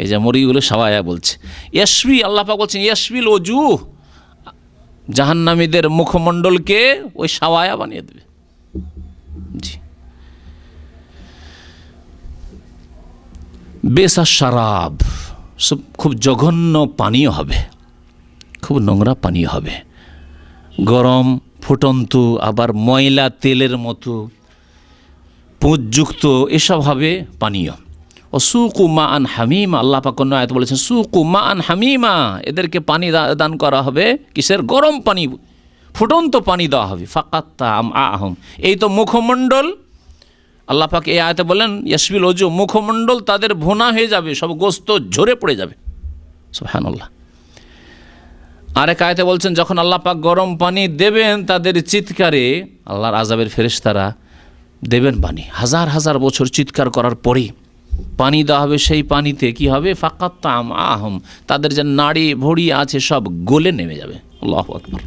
এই যে মুরগিগুলো সবায়া বলছে। ইয়াশবি, আল্লাহ পাক বলছেন ইয়াশবিল ওজুহ, জাহান্নামীদের মুখমণ্ডলকে ওই সবায়া বানিয়ে দেবে। জি, বেসা শারাব, সব খুব জঘন্য পানীয় হবে, খুব নোংরা পানীয় হবে, গরম ফুটন্ত আবার ময়লা তেলের মতো পুঁজযুক্ত এসব হবে পানীয়। ও সুকু মা আন হামিমা, আল্লাহ পাক অন্য আয়াতে বলেছেন সুকু মা আন হামিমা, এদেরকে পানি দান করা হবে কিসের? গরম পানি, ফুটন্ত পানি দেওয়া হবে। ফাকাত্তা আমআহুম, এই তো মুখমণ্ডল, আল্লাহ পাক এই আয়াতে বলেন ইয়াশবিল ওজু, মুখমণ্ডল তাদের ভুনা হয়ে যাবে, সব গোস্ত ঝরে পড়ে যাবে। সুবহানাল্লাহ। আরেক আয়াতে বলছেন যখন আল্লাহ পাক গরম পানি দেবেন তাদের চিৎকারে, আল্লাহর আযাবের ফেরেশতারা দেবেন পানি, হাজার হাজার বছর চিৎকার করার পরে পানি দেওয়া হবে, সেই পানিতে কি হবে? ফাকাত্তা আমআহুম, তাদের যে নাড়ি ভড়ি আছে সব গলে নেমে যাবে। আল্লাহু আকবার।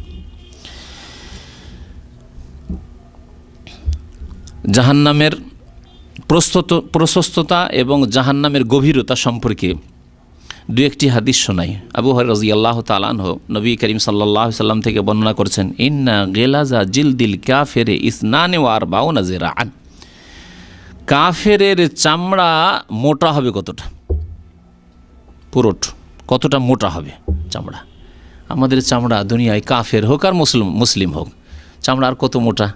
জাহান্নামের প্রশস্ততা এবং জাহান্নামের গভীরতা সম্পর্কে দু একটি হাদিস শোনাই। আবু হুরায়রা রাদিয়াল্লাহু তাআলা আনহু নবী করিম সাল্লাল্লাহু আলাইহি সাল্লাম থেকে বর্ণনা করেছেন, ইন্না গিলাজা জিলদিল কাফিরি ইসনানে ওয়া আরবাউনা জিরাআন, কাফেরের চামড়া মোটা হবে কতটা? পুরোট কতটা মোটা হবে চামড়া? আমাদের চামড়া দুনিয়ায় কাফের হোক আর মুসলিম হোক, চামড়া আর কত মোটা?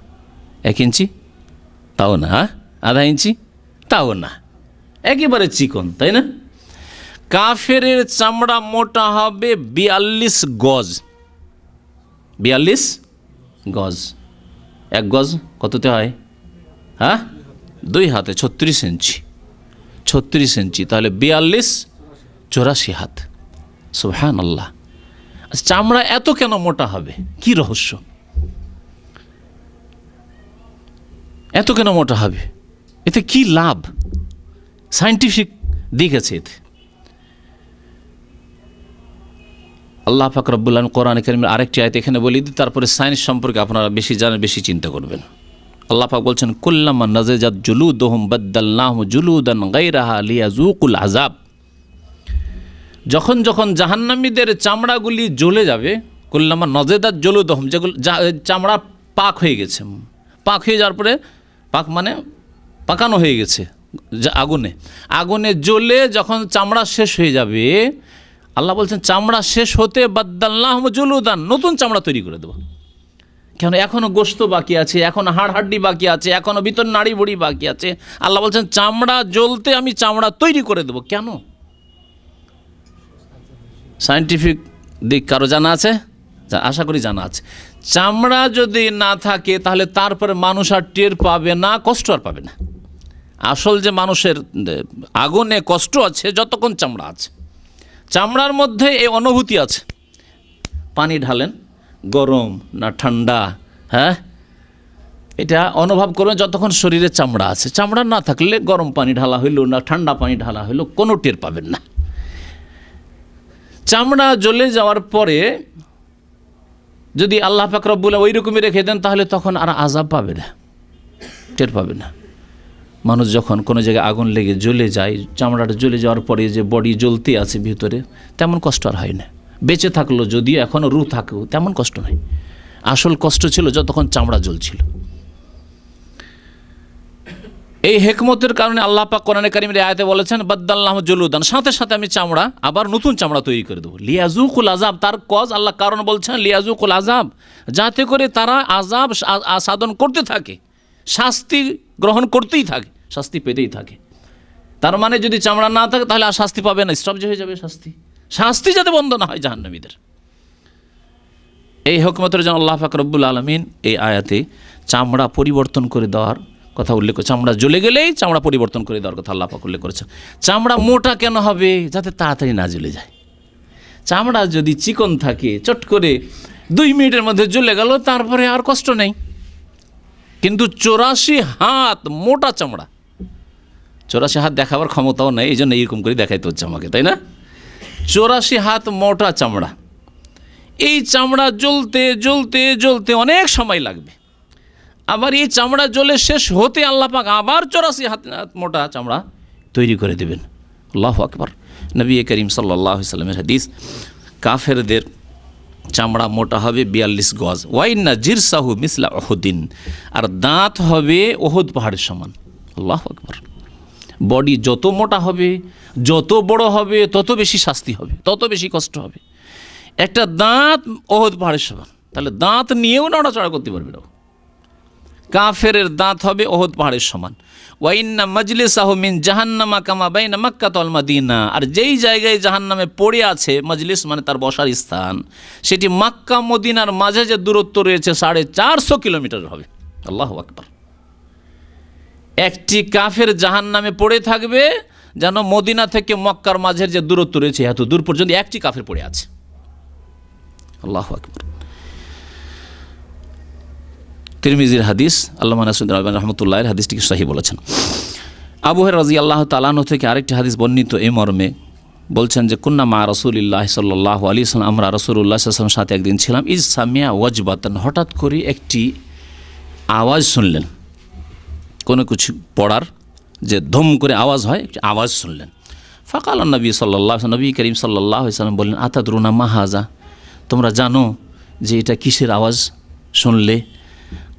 1 ইঞ্চি? তাও না। আধা ইঞ্চি? তাও না, একেবারে চিকন, তাই না? কাফেরের চামড়া মোটা হবে 42 গজ। 42 গজ, 1 গজ কততে হয়? হ্যাঁ, 2 হাতে 36 ইঞ্চি। 36 ইঞ্চি তাহলে 42 84 হাত। সুবহানাল্লাহ। চামড়া এত কেন মোটা হবে? কি রহস্য? এত কেন মোটা হবে? এতে কি লাভ? সায়েন্টিফিক দিক আছে এতে। আল্লাহ পাক রব্বুল আলামিন কোরআনে কারীমের আরেকটি আয়াত এখানে বলে দিই, তারপরে সায়েন্স সম্পর্কে আপনারা বেশি জানেন, বেশি চিন্তা করবেন। আল্লাহ পাক বলছেন কুল্লামা নাযাজাত জুলুদুহুম বাদদালনাহুম জুলুদান গায়রাহা লিয়াযুকুল আযাব, যখন যখন জাহান্নামীদের চামড়াগুলি জ্বলে যাবে, কুল্লামা নজেদাত জলুদহম, যেগুলো চামড়া পাক হয়ে গেছে, পাক হয়ে যাওয়ার পরে, পাক মানে পাকানো হয়ে গেছে আগুনে, আগুনে জ্বলে যখন চামড়া শেষ হয়ে যাবে, আল্লাহ বলছেন চামড়া শেষ হতে বাদ্দাল্লাহুম জুলুদান, নতুন চামড়া তৈরি করে দেবো। কেন? এখনও গোশত বাকি আছে, এখনও হাড় হাড্ডি বাকি আছে, এখনও ভিতর নাড়ি বুড়ি বাকি আছে। আল্লাহ বলছেন চামড়া জ্বলতে আমি চামড়া তৈরি করে দেবো। কেন? সায়েন্টিফিক দিক কারো জানা আছে? আশা করি জানা আছে। চামড়া যদি না থাকে তাহলে তারপরে মানুষ আর টের পাবে না, কষ্ট আর পাবে না। আসল যে মানুষের আগুনে কষ্ট আছে যতক্ষণ চামড়া আছে, চামড়ার মধ্যে এই অনুভূতি আছে। পানি ঢালেন, গরম না ঠান্ডা, হ্যাঁ, এটা অনুভব করবেন যতক্ষণ শরীরে চামড়া আছে। চামড়া না থাকলে গরম পানি ঢালা হইল না ঠান্ডা পানি ঢালা হইল কোনো টের পাবেন না। চামড়া জ্বলে যাওয়ার পরে যদি আল্লাহ পাক রব্বুল ওই রকমই রেখে দেন তাহলে তখন আর আযাব পাবে না, টের পাবে না। মানুষ যখন কোনো জায়গায় আগুন লেগে জ্বলে যায়, চামড়াটা জ্বলে যাওয়ার পরে যে বডি জ্বলতে আছে ভিতরে, তেমন কষ্ট আর হয় না। বেঁচে থাকলো যদিও এখনও রূহ থাকেও, তেমন কষ্ট নাই। আসল কষ্ট ছিল যতক্ষণ চামড়া জ্বলছিল। এই হেকমতের কারণে আল্লাহ পাক কোরআনে কারীমের আয়াতে বলেছেন বাদ্দাল্লাহু জুলুদান, সাথে সাথে আমি চামড়া আবার নতুন চামড়া তৈরি করে দেবো। লিয়াজুকুল আযাব, তার কজ আল্লাহ কারণ বলছেন লিয়াজুকুল আযাব, যাতে করে তারা আযাব সাধন করতে থাকে, শাস্তি গ্রহণ করতেই থাকে, শাস্তি পেতেই থাকে। তার মানে যদি চামড়া না থাকে তাহলে আর শাস্তি পাবে না, স্টপ হয়ে যাবে শাস্তি, শাস্তি যাতে বন্ধ না হয় জাহান্নামীদের। এই হুকমতের জন্য আল্লাহ পাক রব্বুল আলামিন এই আয়াতে চামড়া পরিবর্তন করে দেওয়ার কথা উল্লেখ করে, চামড়া জ্বলে গেলেই চামড়া পরিবর্তন করে দেওয়ার কথা আল্লাহ পাক উল্লেখ করেছেন। চামড়া মোটা কেন হবে? যাতে তাড়াতাড়ি না জ্বলে যায়। চামড়া যদি চিকন থাকে, চট করে 2 মিনিটের মধ্যে জ্বলে গেল, তারপরে আর কষ্ট নেই। কিন্তু 84 হাত মোটা চামড়া, 84 হাত দেখাবার ক্ষমতাও নেই, এই জন্য এইরকম করে দেখাইতে হচ্ছে আমাকে, তাই না? 84 হাত মোটা চামড়া, এই চামড়া জ্বলতে জ্বলতে জ্বলতে অনেক সময় লাগবে। আবার এই চামড়া জ্বলে শেষ হতে আল্লাহ পাক আবার 84 হাত মোটা চামড়া তৈরি করে দেবেন। আল্লাহু আকবার। নবী করিম সাল্লাল্লাহু আলাইহি ওয়াসাল্লামের হাদিস, কাফেরদের চামড়া মোটা হবে 42 গজ, ওয়াইন্না জিরসাহু মিসলা উহুদিন, আর দাঁত হবে উহুদ পাহাড়ের সমান। আল্লাহু আকবার। বডি যত মোটা হবে, যত বড় হবে, তত বেশি শাস্তি হবে, তত বেশি কষ্ট হবে। একটা দাঁত উহুদ পাহাড়ের সমান, তাহলে দাঁত নিয়েও নড়াচড়া করতে পারবে না। কাফেরের দাঁত হবে উহুদ পাহাড়ের সমান। ওয়াইন্না মাজলিসাহু মিন জাহান্নামা কামা বাইনা মক্কা ওয়াল মদিনা, আর যেই জায়গায় জাহান্নামে পড়ে আছে, মজলিস মানে তার বসার স্থান, সেটি মক্কা মদিনার মাঝে যে দূরত্ব রয়েছে 450 কিলোমিটার হবে। আল্লাহু আকবার। একটি কাফের জাহান্নামে পড়ে থাকবে যেন মদিনা থেকে মক্কার মাঝের যে দূরত্ব রয়েছে এত দূর পর্যন্ত একটি কাফের পড়ে আছে। আল্লাহু আকবার। তিরমিজির হাদিস, আল্লামা নাসিরুদ্দিন আলবানী রাহমাতুল্লাহ এর হাদিসটিকে সহিহ বলেছেন। আবু হুরায়রা রাদিয়াল্লাহু তাআলা আনহু থেকে আরেকটি হাদিস বর্ণিত এই মর্মে, বলছেন যে কুন্না মা রাসূলিল্লাহ সাল্লাল্লাহু আলাইহি ওয়াসাল্লাম, আমরা রাসূলুল্লাহ সাল্লাল্লাহু আলাইহি ওয়াসাল্লামের সাথে একদিন ছিলাম। ইজ সামিয়া ওয়াজবাতান, হঠাৎ করে একটি আওয়াজ শুনলেন, কোনো কিছু পড়ার যে ধুম করে আওয়াজ হয়, একটি আওয়াজ শুনলেন। ফাকাল নবী সাল্লাল্লাহু আলাইহি ওয়াসাল্লাম, নবী করিম সাল্লাল্লাহু আলাইহি ওয়াসাল্লাম বললেন আতাদরুনা মা হাযা, তোমরা জানো যে এটা কিসের আওয়াজ শুনলে?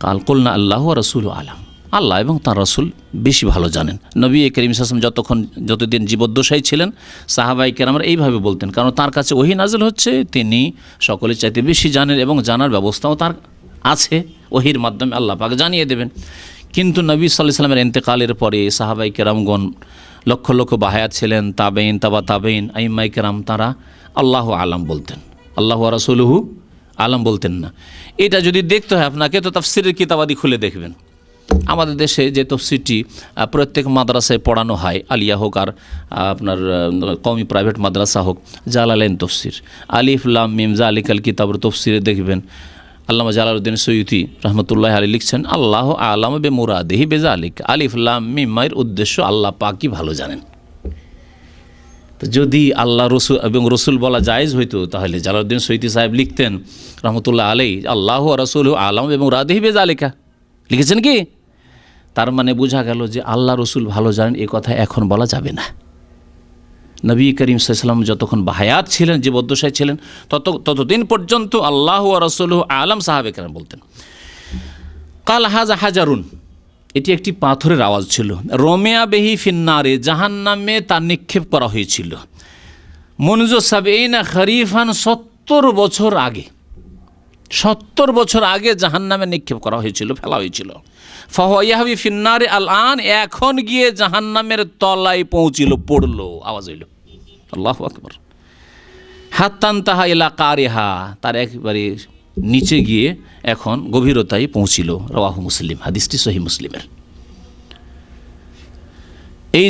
কাল কুলনা আল্লাহু ওয়া রাসূলুহু আলাম, আল্লাহ এবং তার রাসূল বেশি ভালো জানেন। নবী করিম সাল্লাল্লাহু আলাইহি ওয়াসাল্লাম যতদিন জীবদ্দশায় ছিলেন, সাহাবায়ে কেরামরা এইভাবে বলতেন, কারণ তার কাছে ওহী নাযিল হচ্ছে, তিনি সকলের চাইতে বেশি জানেন এবং জানার ব্যবস্থাও তার আছে, ওহীর মাধ্যমে আল্লাহ পাক জানিয়ে দেবেন। কিন্তু নবী সাল্লাল্লাহু আলাইহি ওয়াসাল্লামের ইন্তেকালের পরে সাহাবায়ে কেরামগণ লক্ষ লক্ষ বাহায়াত ছিলেন, তাবেইন, তাবা তাবেইন, আইম্মায়ে কেরাম, তারা আল্লাহু আলাম বলতেন, আল্লাহু ওয়া রাসূলুহু আলাম বলতেন না। এটা যদি দেখতে হয় আপনাকে তো তাফসীরের কিতাবাদি খুলে দেখবেন। আমাদের দেশে যে তফসিরটি প্রত্যেক মাদ্রাসায় পড়ানো হয়, আলিয়া হোক আর আপনার কওমি প্রাইভেট মাদ্রাসা হোক, জালালাইন তফসির, আলিফ লাম মিম যালিকাল কিতাবের তফসিরে দেখবেন আল্লামা জালালউদ্দিন সৈয়ুতি রহমতুল্লাহ আলাইহি লিখছেন আল্লাহ আলাম বে মুরাদিহি বেজালিক, আলিফ লাম মিম এর উদ্দেশ্য আল্লাহ পাকই ভালো জানেন। তো যদি আল্লাহ রসুল এবং রসুল বলা জায়েজ হইতো তাহলে জালালউদ্দিন সৈয়ুতি সাহেব লিখতেন রহমতুল্লাহ আলাইহি আল্লাহ রাসূলুহু আলাম বে মুরাদিহি বেজালিকা, লিখেছেন কি? তার মানে বোঝা গেল যে আল্লাহ রসুল ভালো জানেন, এ কথা এখন বলা যাবে না। নবী করিম সাল্লাল্লাহু আলাইহি ওয়াসাল্লাম যতক্ষণ বাহায়াত ছিলেন, জীবদ্দশায় ছিলেন, ততদিন পর্যন্ত আল্লাহু ওয়া রাসূলুহু আলাম সাহাবে কেরাম বলতেন। কাল হাযা হাজারুন, এটি একটি পাথরের আওয়াজ ছিল। রোমিয়া বেহি ফিন্নারে, জাহান্নামে তার নিক্ষেপ করা হয়েছিল। মুনজু সাবঈনা খরিফান, 70 বছর আগে, 70 বছর আগে জাহান্নামে নিক্ষেপ করা হয়েছিল, ফেলা হয়েছিল। ফাহুয়া ইয়াহবি ফিন্নারে আল আন, এখন গিয়ে জাহান্নামের তলায় পৌঁছিল, পড়লো, আওয়াজ হইল, আল্লাহু আকবার। হাত্তান তাহা ইলা কারিহা, তার একবারে নিচে গিয়ে এখন গভীরতায় পৌঁছিল। রাওয়াহু মুসলিম, হাদিসটি সহিহ মুসলিমের। এই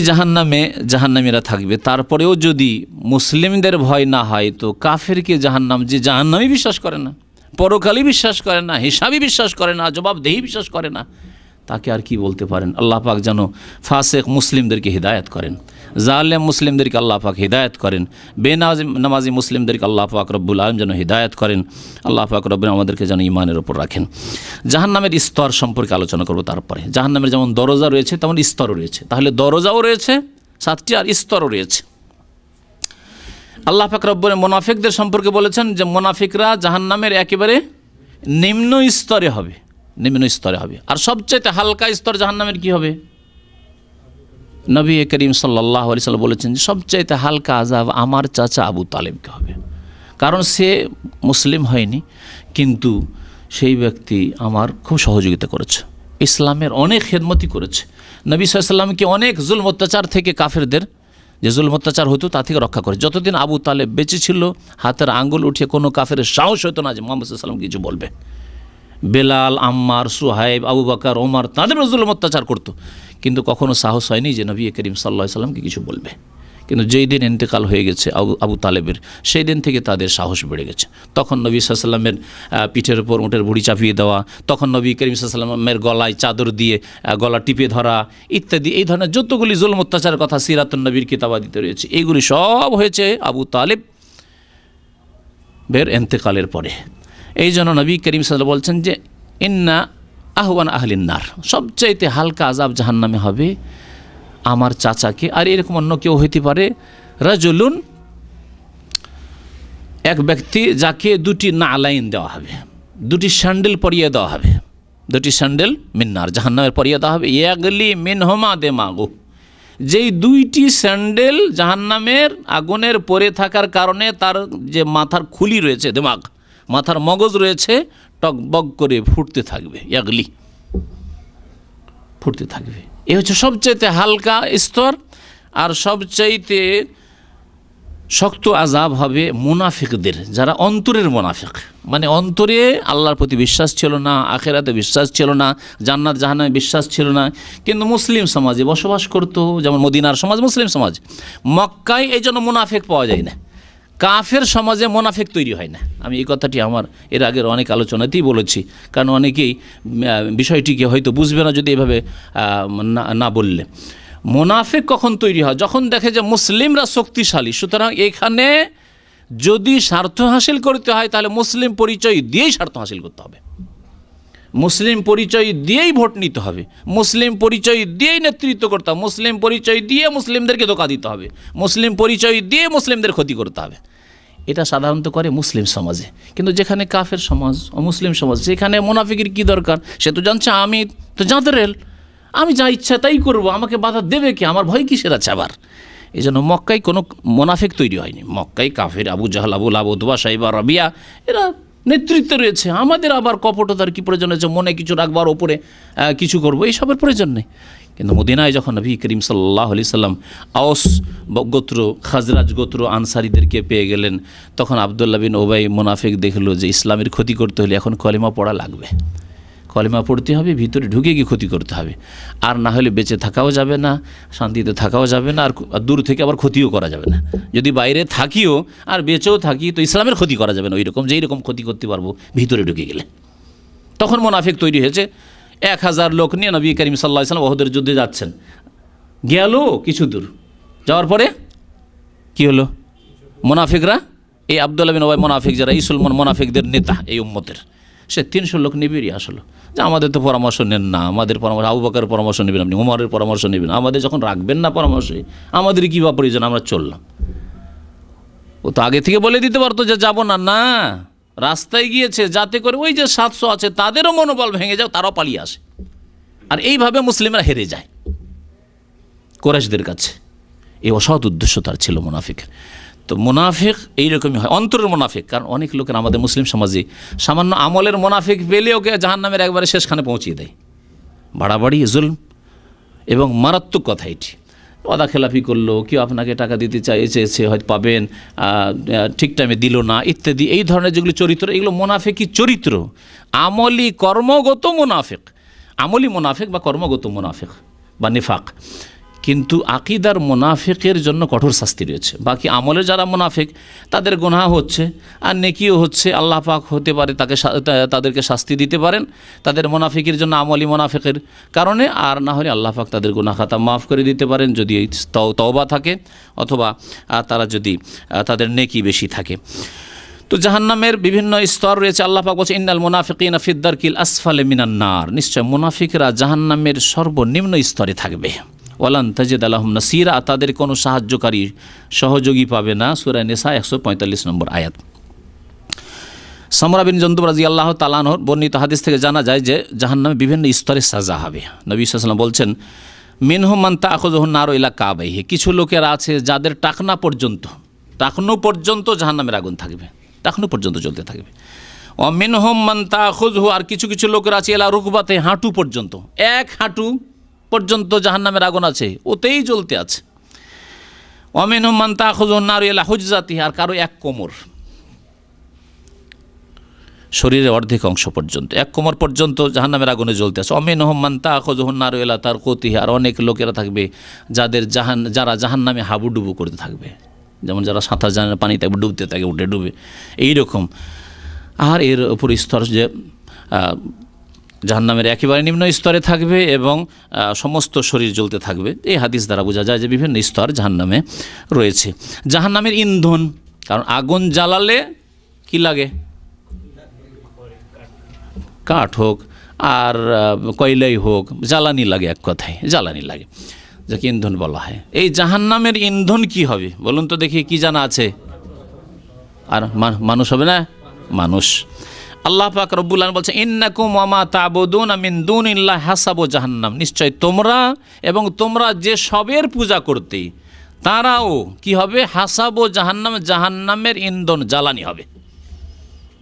জাহান্নামীরা থাকবে। তারপরেও যদি মুসলিমদের ভয় না হয় তো কাফেরকে জাহান্নাম, যে জাহান্নামই বিশ্বাস করে না, পরকালই বিশ্বাস করে না, হিসাবই বিশ্বাস করে না, জবাবদেহি বিশ্বাস করে না, তাকে আর কি বলতে পারেন। আল্লাহ পাক যেন ফাসেক মুসলিমদেরকে হিদায়াত করেন, জালেম মুসলিমদেরকে আল্লাহ পাক হিদায়াত করেন, বেনামাজি মুসলিমদেরকে আল্লাহ পাক রব্বুল আলামিন যেন হিদায়াত করেন। আল্লাহ পাক রব্বুল আমাদেরকে যেন ঈমানের উপর রাখেন। জাহান্নামের স্তর সম্পর্কে আলোচনা করব। তারপরে জাহান্নামের যেমন দরজা রয়েছে তেমন স্তরও রয়েছে। তাহলে দরজাও রয়েছে 7টি, আর স্তরও রয়েছে। আল্লাহ পাক রব্বুল মুনাফিকদের সম্পর্কে বলেছেন যে মুনাফিকরা জাহান্নামের একেবারে নিম্ন স্তরে হবে, নিম্ন স্তরে হবে। আর সবচেয়ে হালকা স্তর জাহান্নামের কি হবে? নবী করিম সাল্লাল্লাহু আলাইহি ওয়াসাল্লাম বলেছেন যে সবচেয়ে হালকা আযাব আমার চাচা আবু তালেবকে হবে, কারণ সে মুসলিম হয়নি, কিন্তু সেই ব্যক্তি আমার খুব সহযোগিতা করেছে, ইসলামের অনেক খেদমতি করেছে, নবী সাল্লাল্লাহু আলাইহি ওয়াসাল্লামকে অনেক জুলম অত্যাচার থেকে, কাফেরদের যে জুলম অত্যাচার হতো তা থেকে রক্ষা করে। যতদিন আবু তালেব বেঁচে ছিল হাতের আঙ্গুল উঠিয়ে কোনো কাফের সাহস হতো না যে মুহাম্মদ সাল্লাল্লাহু আলাইহি ওয়াসাল্লাম কিছু বলবে। বেলাল, আম্মার, সুহাইব, আবু বকর, ওমর তাদের জুলম অত্যাচার করতো, কিন্তু কখনো সাহস হয়নি যে নবী করিম সাল্লাল্লাহু আলাইহি ওয়াসাল্লামকে কিছু বলবে। কিন্তু যেই দিন ইন্তেকাল হয়ে গেছে আবু তালেবের, সেই দিন থেকে তাদের সাহস বেড়ে গেছে। তখন নবী সাল্লাল্লাহু আলাইহি ওয়াসাল্লামের পিঠের উপর উটের ভুঁড়ি চাপিয়ে দেওয়া, তখন নবী করিম সাল্লাল্লাহু আলাইহি ওয়াসাল্লামের গলায় চাদর দিয়ে গলা টিপে ধরা ইত্যাদি, এই ধরনের যতগুলি জুলম অত্যাচারের কথা সিরাতুন নবীর কিতাবাদিতে রয়েছে, এইগুলি সব হয়েছে আবু তালেবের ইন্তেকালের পরে। এই জন্য নবী করিম সাল্লাল্লাহু আলাইহি ওয়াসাল্লাম বলছেন যে ইন্না আহওয়ান আহলিন নার, সবচাইতে হালকা আযাব জাহান্নামে হবে আমার চাচাকে। আর এরকম অন্য কেউ হইতে পারে, রাজুলুন, এক ব্যক্তি যাকে 2টি নালাইন দেওয়া হবে, 2টি স্যান্ডেল পরিয়ে দেওয়া হবে, 2টি স্যান্ডেল মিন্নার, জাহান্নামের পরিয়ে দেওয়া হবে। ইয়াগলি মিনহুমা দেমাগু, যেই 2টি স্যান্ডেল জাহান্নামের আগুনের পরে থাকার কারণে তার যে মাথার খুলি রয়েছে, দেমাগ, মাথার মগজ রয়েছে, টকবক করে ফুটতে থাকবে, ইয়াগলি, ফুটতে থাকবে। এ হচ্ছে সবচাইতে হালকা স্তর। আর সবচাইতে শক্ত আযাব হবে মুনাফিকদের, যারা অন্তরের মুনাফিক, মানে অন্তরে আল্লাহর প্রতি বিশ্বাস ছিল না, আখিরাতে বিশ্বাস ছিল না, জান্নাত জাহান্নামে বিশ্বাস ছিল না, কিন্তু মুসলিম সমাজে বসবাস করতো, যেমন মদিনার সমাজ মুসলিম সমাজ। মক্কায় এই জন্য মুনাফিক পাওয়া যায় না, কাফের সমাজে মুনাফিক তৈরি হয় না। আমি এই কথাটি আমার এর আগের অনেক আলোচনাতেই বলেছি, কারণ অনেকেই বিষয়টিকে হয়তো বুঝবে না যদি এভাবে না বললে। মুনাফিক কখন তৈরি হয়? যখন দেখে যে মুসলিমরা শক্তিশালী, সুতরাং এখানে যদি স্বার্থ হাসিল করতে হয় তাহলে মুসলিম পরিচয় দিয়েই স্বার্থ হাসিল করতে হবে, মুসলিম পরিচয় দিয়েই ভোট নিতে হবে, মুসলিম পরিচয় দিয়েই নেতৃত্ব করতে হবে, মুসলিম পরিচয় দিয়ে মুসলিমদেরকে ধোঁকা দিতে হবে, মুসলিম পরিচয় দিয়ে মুসলিমদের ক্ষতি করতে হবে। এটা সাধারণত করে মুসলিম সমাজে। কিন্তু যেখানে কাফের সমাজ, অমুসলিম সমাজ, সেখানে মুনাফিকের কী দরকার? সে তো জানছে আমি তো জাঁতেরেল, আমি যা ইচ্ছা তাই করব, আমাকে বাধা দেবে কি, আমার ভয় কিসের আছে আবার? এই জন্য মক্কায় কোনো মুনাফিক তৈরি হয়নি। মক্কায় কাফের আবু জাহল, আবু লাহাব, উতবা, শাইবা, রাবিয়া এরা নেতৃত্বে রয়েছে। আমাদের আবার কপটতার কী প্রয়োজন আছে? মনে কিছু রাখবার ওপরে কিছু করবো, এইসবের প্রয়োজন নেই। কিন্তু মদিনায় যখন নবী করিম সাল্লাল্লাহু আলাইহি সাল্লাম আওস গোত্র, খাজরাজ গোত্র আনসারীদেরকে পেয়ে গেলেন, তখন আবদুল্লাহ বিন উবাই মুনাফিক দেখলো যে ইসলামের ক্ষতি করতে হলে এখন কলিমা পড়া লাগবে, কলিমা পড়তে হবে, ভিতরে ঢুকে গিয়ে ক্ষতি করতে হবে, আর না হলে বেঁচে থাকাও যাবে না, শান্তিতে থাকাও যাবে না, আর দূর থেকে আবার ক্ষতিও করা যাবে না। যদি বাইরে থাকিও আর বেঁচেও থাকি তো ইসলামের ক্ষতি করা যাবে না ওই রকম, যেই রকম ক্ষতি করতে পারবো ভিতরে ঢুকে গেলে। তখন মুনাফিক তৈরি হয়েছে। 1000 লোক নিয়ে নবী করিম সাল্লাল্লাহু আলাইহি ওয়াসাল্লাম ওহদের যুদ্ধে যাচ্ছেন, গেল কিছু দূর যাওয়ার পরে কি হলো? মুনাফিকরা, এই আবদুল্লাহ বিন উবাই মুনাফিক, যারা ইসলমান মুনাফিকদের নেতা এই উম্মতের, সে 300 লোক নিয়ে বেরিয়ে আসলো যে আমাদের তো পরামর্শ নেন না, আমাদের পরামর্শ, আবু বকরের পরামর্শ নেবেন আপনি, উমরের পরামর্শ নেবেন, আমাদের যখন রাখবেন না পরামর্শে, আমাদের কী বা প্রয়োজন, আমরা চললাম। ও তো আগে থেকে বলে দিতে পারতো যে যাব না, না রাস্তায় গিয়েছে যাতে করে ওই যে 700 আছে তাদেরও মনোবল ভেঙে যাও, তারাও পালিয়ে আসে। আর এইভাবে মুসলিমরা হেরে যায় কুরাইশদের কাছে। এই অসৎ উদ্দেশ্য তার ছিল মুনাফিক। তো মুনাফিক এইরকমই হয়, অন্তরের মুনাফিক। কারণ অনেক লোকের আমাদের মুসলিম সমাজে সামান্য আমলের মুনাফিক পেলে ওকে জাহান্নামের একবারে শেষখানে পৌঁছিয়ে দেয়। বাড়াবাড়ি, জুলম এবং মারাত্মক কথা এটি। ওয়াদা খেলাফি করলো, কেউ আপনাকে টাকা দিতে চেয়েছে, হয়তো পাবেন, ঠিক টাইমে দিল না, ইত্যাদি। এই ধরনের যেগুলো চরিত্র, এগুলো মুনাফিকি চরিত্র, আমলি কর্মগত মুনাফিক, আমলি মুনাফিক বা কর্মগত মুনাফিক বা নিফাক। কিন্তু আকীদার মুনাফিকের জন্য কঠোর শাস্তি রয়েছে। বাকি আমলের যারা মুনাফিক তাদের গুনাহ হচ্ছে আর নেকিও হচ্ছে, আল্লাহ পাক হতে পারে তাদেরকে শাস্তি দিতে পারেন তাদের মুনাফিকের জন্য, আমলি মুনাফিকের কারণে। আর না হলে আল্লাহ পাক তাদের গুনাহ খাতা মাফ করে দিতে পারেন যদি তওবা থাকে, অথবা তারা যদি তাদের নেকি বেশি থাকে। তো জাহান্নামের বিভিন্ন স্তর রয়েছে। আল্লাহ পাক বলছেন ইন্নাল মুনাফিকিনা ফিদ দারকিল আসফালি মিনান নার, নিশ্চয় মুনাফিকরা জাহান্নামের সর্বনিম্ন স্তরে থাকবে। ওয়ালান তাজিদ লাহুম নাসিরা, তাদের কোনো সাহায্যকারী সহযোগী পাবে না। সূরা নিসা 145 নম্বর আয়াত। সামরা বিন জন্দুব রাদিয়াল্লাহু তাআলা আনহুর বর্ণিত হাদিস থেকে জানা যায় যে জাহান্নামে বিভিন্ন স্তরে সাজা হবে। নবী সাল্লাল্লাহু আলাইহি ওয়াসাল্লাম বলছেন মিনহুম মান তাআখুযুহুন নারু ইলা কাবাইহি, কিছু লোকের আছে যাদের টাকনো পর্যন্ত জাহান্নামের আগুন থাকবে, টাকনো পর্যন্ত জ্বলতে থাকবে। ও মিনহুম মান তাআখুযুহু, আর কিছু কিছু লোকের আছে ইলা রুকবাতে, হাঁটু পর্যন্ত, এক হাঁটু পর্যন্ত জাহান্নামের আগুন আছে, ওতেই জ্বলতে আছে। ও মিনহুম মান তাআখুযুহুন নারু ইলা হুজজাতিহি, আর কারো এক কোমর, শরীরের অর্ধেক অংশ পর্যন্ত, এক কোমর পর্যন্ত জাহান্নামের আগুনে জ্বলতে আছে। ও মিনহুম মান তাআখুযুহুন নারু ইলা তারকুতিহি, আর অনেক লোকেরা থাকবে যারা জাহান্নামে হাবুডুবু করতে থাকবে, যেমন যারা সাঁতার জানে না, পানিতে ডুবতে থাকে, উঠে ডুবে এইরকম। আর এর উপর স্তর যে জাহান্নামের একেবারে নিম্ন স্তরে থাকবে এবং সমস্ত শরীর জ্বলতে থাকবে। এই হাদিস দ্বারা বোঝা যায় যে বিভিন্ন স্তর জাহান্নামে রয়েছে। জাহান্নামের ইন্ধন, কারণ আগুন জ্বালালে কি লাগে, কাঠ হোক আর কয়লাই হোক, জ্বালানি লাগে, এক কথায় জ্বালানি লাগে, যাকে ইন্ধন বলা হয়। এই জাহান্নামের ইন্ধন কি হবে বলুন তো দেখি, কি জানা আছে? আর মানুষ হবে না, মানুষ। আল্লাহ পাক রব্বুল আলামিন বলছেন ইন্নাকুম ওয়া মা তা'বুদুনা মিন দুনিল্লাহি হাসাবু জাহান্নাম, নিশ্চয় তোমরা এবং তোমরা যে সবের পূজা করতে তারাও কি হবে, হাসাবু জাহান্নাম, জাহান্নামের ইন্ধন, জ্বালানি হবে,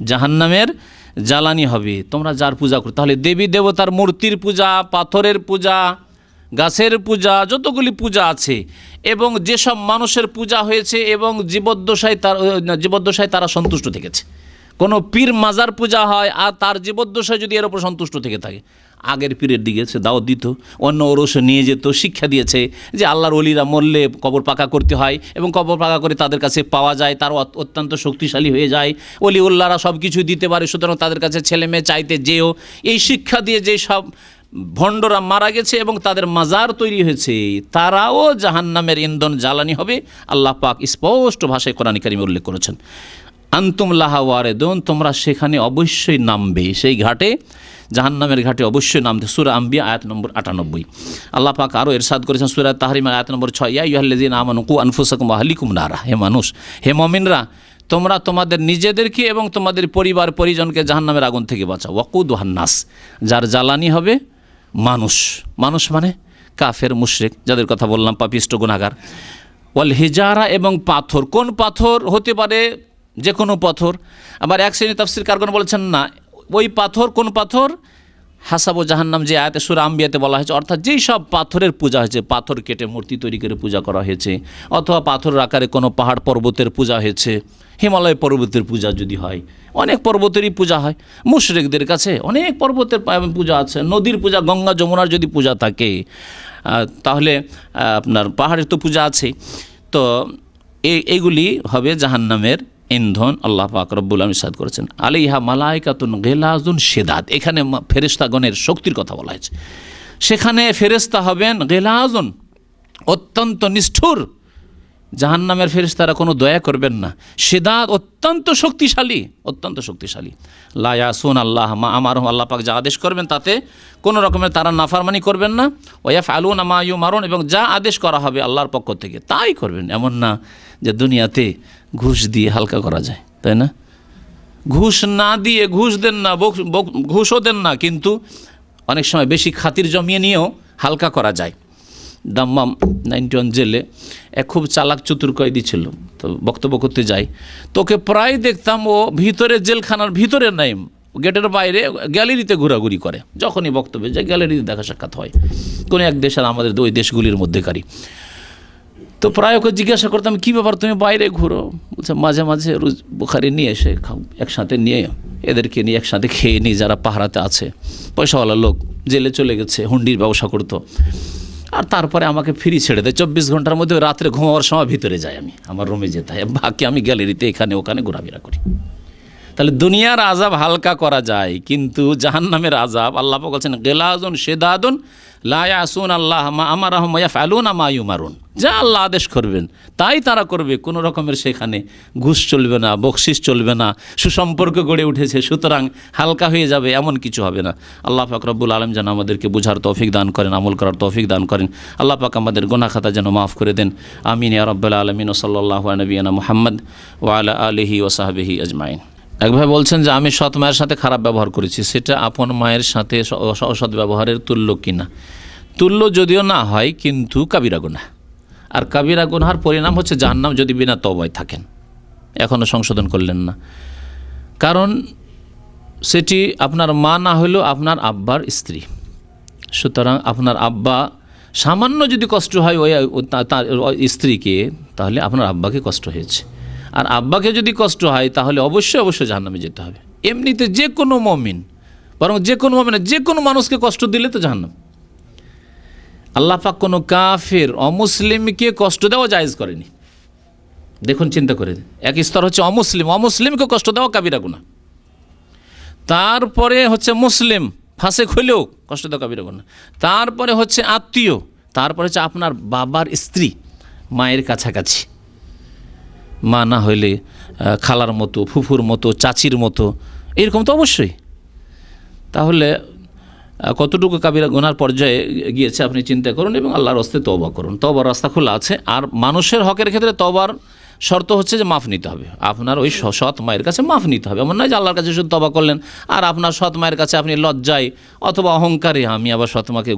জাহান্নামের জ্বালানি হবে। তোমরা যার পূজা করো, তাহলে দেবী দেবতার মূর্তির পূজা, পাথরের পূজা, গাছের পূজা, যতগুলি পূজা আছে এবং যেসব মানুষের পূজা হয়েছে এবং জীবদ্দশায় তারা সন্তুষ্ট থেকেছে, কোনো পীর মাজার পূজা হয় আর তার জীবদ্দশায় যদি এর ওপর সন্তুষ্ট থেকে থাকে, আগের পীরের দিকে সে দাওয়াত দিত, অন্য ওরসে নিয়ে যেত, শিক্ষা দিয়েছে যে আল্লাহর ওলিরা মরলে কবর পাকা করতে হয় এবং কবর পাকা করে তাদের কাছে পাওয়া যায়, তার অত্যন্ত শক্তিশালী হয়ে যায়, ওলি উল্লাহরা সব কিছু দিতে পারে, সুতরাং তাদের কাছে ছেলে মেয়ে চাইতে যেও। এই শিক্ষা দিয়ে যে সব ভণ্ডরা মারা গেছে এবং তাদের মাজার তৈরি হয়েছে, তারাও জাহান্নামের ইন্ধন, জ্বালানি হবে। আল্লাহ পাক স্পষ্ট ভাষায় কোরআন কারীমে উল্লেখ করেছেন আনতুম লাহা ওয়ারিদুন, তোমরা সেখানে অবশ্যই নামবে, সেই ঘাটে, জাহান্নামের ঘাটে অবশ্যই নামবে। সূরা আম্বিয়া আয়াত নম্বর 98। আল্লাহ পাক আরও ইরশাদ করেছেন সূরা তাহরিম আয়াত নম্বর 6, ইয়া আইয়ুহাল্লাযীনা আমানু কু আনফুসাকুম ওয়া আহলিকুম নারা, হে মানুষ, হে মুমিনরা, তোমরা তোমাদের নিজেদেরকে এবং তোমাদের পরিবার পরিজনকে জাহান্নামের আগুন থেকে বাঁচাও। ওয়াকুদুহান নাস, যার জ্বালানি হবে মানুষ, মানুষ মানে কাফের মুশরিক যাদের কথা বললাম, পাপিষ্ট গুনাহগার। ওয়াল হিজারা, এবং পাথর, কোন পাথর হতে পারে, যে কোনো পাথর। আবার এক শ্রেণী তাফসীর কারগণ বলেছেন না, ওই পাথর কোন পাথর, হাসাবু জাহান্নাম যে আয়াতে সূরা আম্বিয়াতে বলা হয়েছে, অর্থাৎ যেই সব পাথরের পূজা হয়েছে, পাথর কেটে মূর্তি তৈরি করে পূজা করা হয়েছে, অথবা পাথরের আকারে কোনো পাহাড় পর্বতের পূজা হয়েছে, হিমালয় পর্বতের পূজা যদি হয়, অনেক পর্বতেরই পূজা হয় মুশরিকদের কাছে, অনেক পর্বতের পূজা আছে, নদীর পূজা, গঙ্গা যমুনার যদি পূজা থাকে, তাহলে আপনার পাহাড়ের তো পূজা আছে। তো এইগুলি হবে জাহান্নামের ইন্ধন। আল্লাহ পাক রব্বুল আলামিন ইরশাদ করেছেন আলাইহা মালাইকাতুন গিলাজুন শিদাদ, এখানে ফেরেশতাগণের শক্তির কথা বলা হয়েছে। সেখানে ফেরেশতা হবেন গিলাজুন, অত্যন্ত নিষ্ঠুর, জাহান্নামের ফেরেশতারা কোনো দয়া করবেন না। শিদাদ, অত্যন্ত শক্তিশালী, অত্যন্ত শক্তিশালী। লা ইয়াসুন আল্লাহ মা আমারহুম, আল্লাহ পাক যা আদেশ করবেন তাতে কোনো রকমের তারা নাফরমানি করবেন না। ওয়া ইয়াফআলুনা মা ইউমারুন, এবং যা আদেশ করা হবে আল্লাহর পক্ষ থেকে তাই করবেন। এমন না যে দুনিয়াতে ঘুষ দিয়ে হালকা করা যায়, তাই না? ঘুষ না দিয়ে, ঘুষ দেন না, ঘুষও দেন না, কিন্তু অনেক সময় বেশি খাতির জমিয়ে নিয়েও হালকা করা যায়। দাম্মাম 91 জেলে এক খুব চালাক চতুর কয়েদি ছিল, তো বক্তব্য করতে যাই, তোকে প্রায় দেখতাম ও ভিতরে, জেলখানার ভিতরে নাই, গেটের বাইরে গ্যালারিতে ঘোরাঘুরি করে, যখনই বক্তব্যে যায় গ্যালারিতে দেখা সাক্ষাৎ হয়, কোনো এক দেশের আমাদের ওই দেশগুলির মধ্যেকারী। তো প্রায় ওকে জিজ্ঞাসা করতাম, কী ব্যাপার তুমি বাইরে ঘুরো? বলছে মাঝে মাঝে রোজ বুখারি নিয়ে এসে একসাথে নিয়ে এদেরকে নিয়ে একসাথে খেয়ে নিই, যারা পাহারাতে আছে, পয়সাওয়ালা লোক, জেলে চলে গেছে, হুন্ডির ব্যবসা করতো, আর তারপরে আমাকে ফ্রি ছেড়ে দেয়। 24 ঘন্টার মধ্যে রাত্রে ঘুমাবার সময় ভিতরে যাই, আমি আমার রুমে যেতে হয়, বাকি আমি গ্যালারিতে এখানে ওখানে ঘোরাফেরা করি। তাহলে দুনিয়ার আযাব হালকা করা যায়, কিন্তু জাহান্নামের আযাব আল্লাহ পাক বলেছেন গিলাযুন শিদাদুন লা ইয়াসুন আল্লাহ মা আমারহুম ওয়া ইয়াফআলুনা মা ইউমারুন, যা আল্লাহ আদেশ করবেন তাই তারা করবে, কোনো রকমের সেখানে ঘুষ চলবে না, বকশিশ চলবে না, সুসম্পর্ক গড়ে উঠেছে সুতরাং হালকা হয়ে যাবে, এমন কিছু হবে না। আল্লাহ পাক রব্বুল আলামিন যেন আমাদেরকে বুঝার তৌফিক দান করেন, আমল করার তৌফিক দান করেন। আল্লাহ পাক আমাদের গুনাহ খাতা যেন মাফ করে দেন। আমিন ইয়া রাব্বাল আলামিন। সাল্লাল্লাহু আলা নবিয়িনা মুহাম্মদ ওয়া আলা আলিহি ওয়া সাহবিহি আজমাইন। এক ভাই বলছেন যে আমি সৎ মায়ের সাথে খারাপ ব্যবহার করেছি, সেটা আপন মায়ের সাথে অসৎ ব্যবহারের তুল্য কিনা? তুল্য যদিও না হয়, কিন্তু কাবিরা গুনাহ, আর কাবিরা গুনাহার পরিণাম হচ্ছে জাহান্নাম, যদি বিনা তওবায় থাকেন, এখনও সংশোধন করলেন না। কারণ সেটি আপনার মা না হলেও আপনার আব্বার স্ত্রী, সুতরাং আপনার আব্বা সামান্য যদি কষ্ট হয় ওই তার স্ত্রীকে, তাহলে আপনার আব্বাকে কষ্ট হয়েছে। আর আব্বাকে যদি কষ্ট হয় তাহলে অবশ্যই অবশ্যই জাহান্নামে যেতে হবে। এমনিতে যে কোনো মুমিন, বরং যে কোনো মুমিন যে কোনো মানুষকে কষ্ট দিলে তো জাহান্নাম। আল্লাহ পাক কোনো কাফের অমুসলিমকে কষ্ট দেওয়া জায়েজ করেনি। দেখুন চিন্তা করে, এক স্তর হচ্ছে অমুসলিমকে কষ্ট দেওয়া কাবিরা গুনাহ, তারপরে হচ্ছে মুসলিম ফাসেক হইলেও কষ্ট দেওয়া কাবিরা গুনাহ, তারপরে হচ্ছে আত্মীয়, তারপরে হচ্ছে আপনার বাবার স্ত্রী, মায়ের কাছাকাছি, মা না হইলে খালার মতো, ফুফুর মতো, চাচির মতো, এরকম তো অবশ্যই। তাহলে কতটুকু কাবিরা গুনার পর্যায়ে গিয়েছে আপনি চিন্তা করুন এবং আল্লাহর রাস্তায় তওবা করুন। তওবার রাস্তা খোলা আছে। আর মানুষের হকের ক্ষেত্রে তওবার শর্ত হচ্ছে যে মাফ নিতে হবে, আপনার ওই সৎ মায়ের কাছে মাফ নিতে হবে। এমন নয় যে আল্লাহর কাছে শুধু তওবা করলেন আর আপনার সৎ মায়ের কাছে আপনি লজ্জায় অথবা অহংকারে আমি আবার সৎ মাকে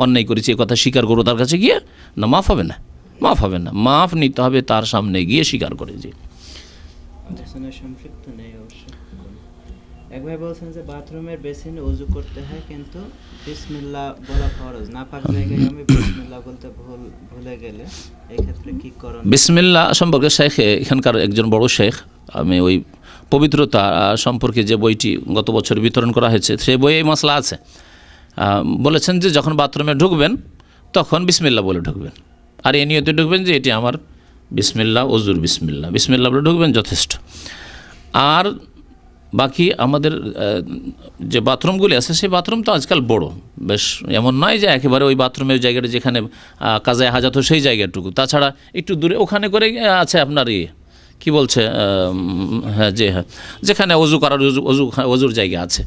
অন্যায় করেছি এ কথা স্বীকার করবো তার কাছে গিয়ে, না, মাফ হবে না, মাফ হবে না, মাফ নিতে হবে তার সামনে গিয়ে স্বীকার করে। যে সংক্ষিপ্ত নেই অবশ্য। এক ভাই বলছেন যে বাথরুমের বেসিনে ওযু করতে হয়, কিন্তু বিসমিল্লাহ বলা ফরজ, নাপাক জায়গায় আমি বিসমিল্লাহ বলতে ভুলে গেলে এই ক্ষেত্রে কি করণ? বিসমিল্লাহ সম্পর্কে শেখ, এখানকার একজন বড় শেখ, আমি ওই পবিত্রতা সম্পর্কে যে বইটি গত বছর বিতরণ করা হয়েছে সেই বইয়ে এই মশলা আছে, বলেছেন যে যখন বাথরুমে ঢুকবেন তখন বিসমিল্লাহ বলে ঢুকবেন, আর এই নিয়তে ঢুকবেন যে এটি আমার বিসমিল্লাহ, ওজুর বিসমিল্লাহ, বিসমিল্লাহ বলে ঢুকবেন, যথেষ্ট। আর বাকি আমাদের যে বাথরুমগুলি আছে সেই বাথরুম তো আজকাল বড় বেশ, এমন নয় যে একেবারে ওই বাথরুমের জায়গাটা যেখানে কাজায় হাজাত সেই জায়গাটুকু, তাছাড়া একটু দূরে ওখানে করে আছে আপনার কি বলছে, হ্যাঁ, যে হ্যাঁ, যেখানে অজু করার অজুর জায়গা আছে।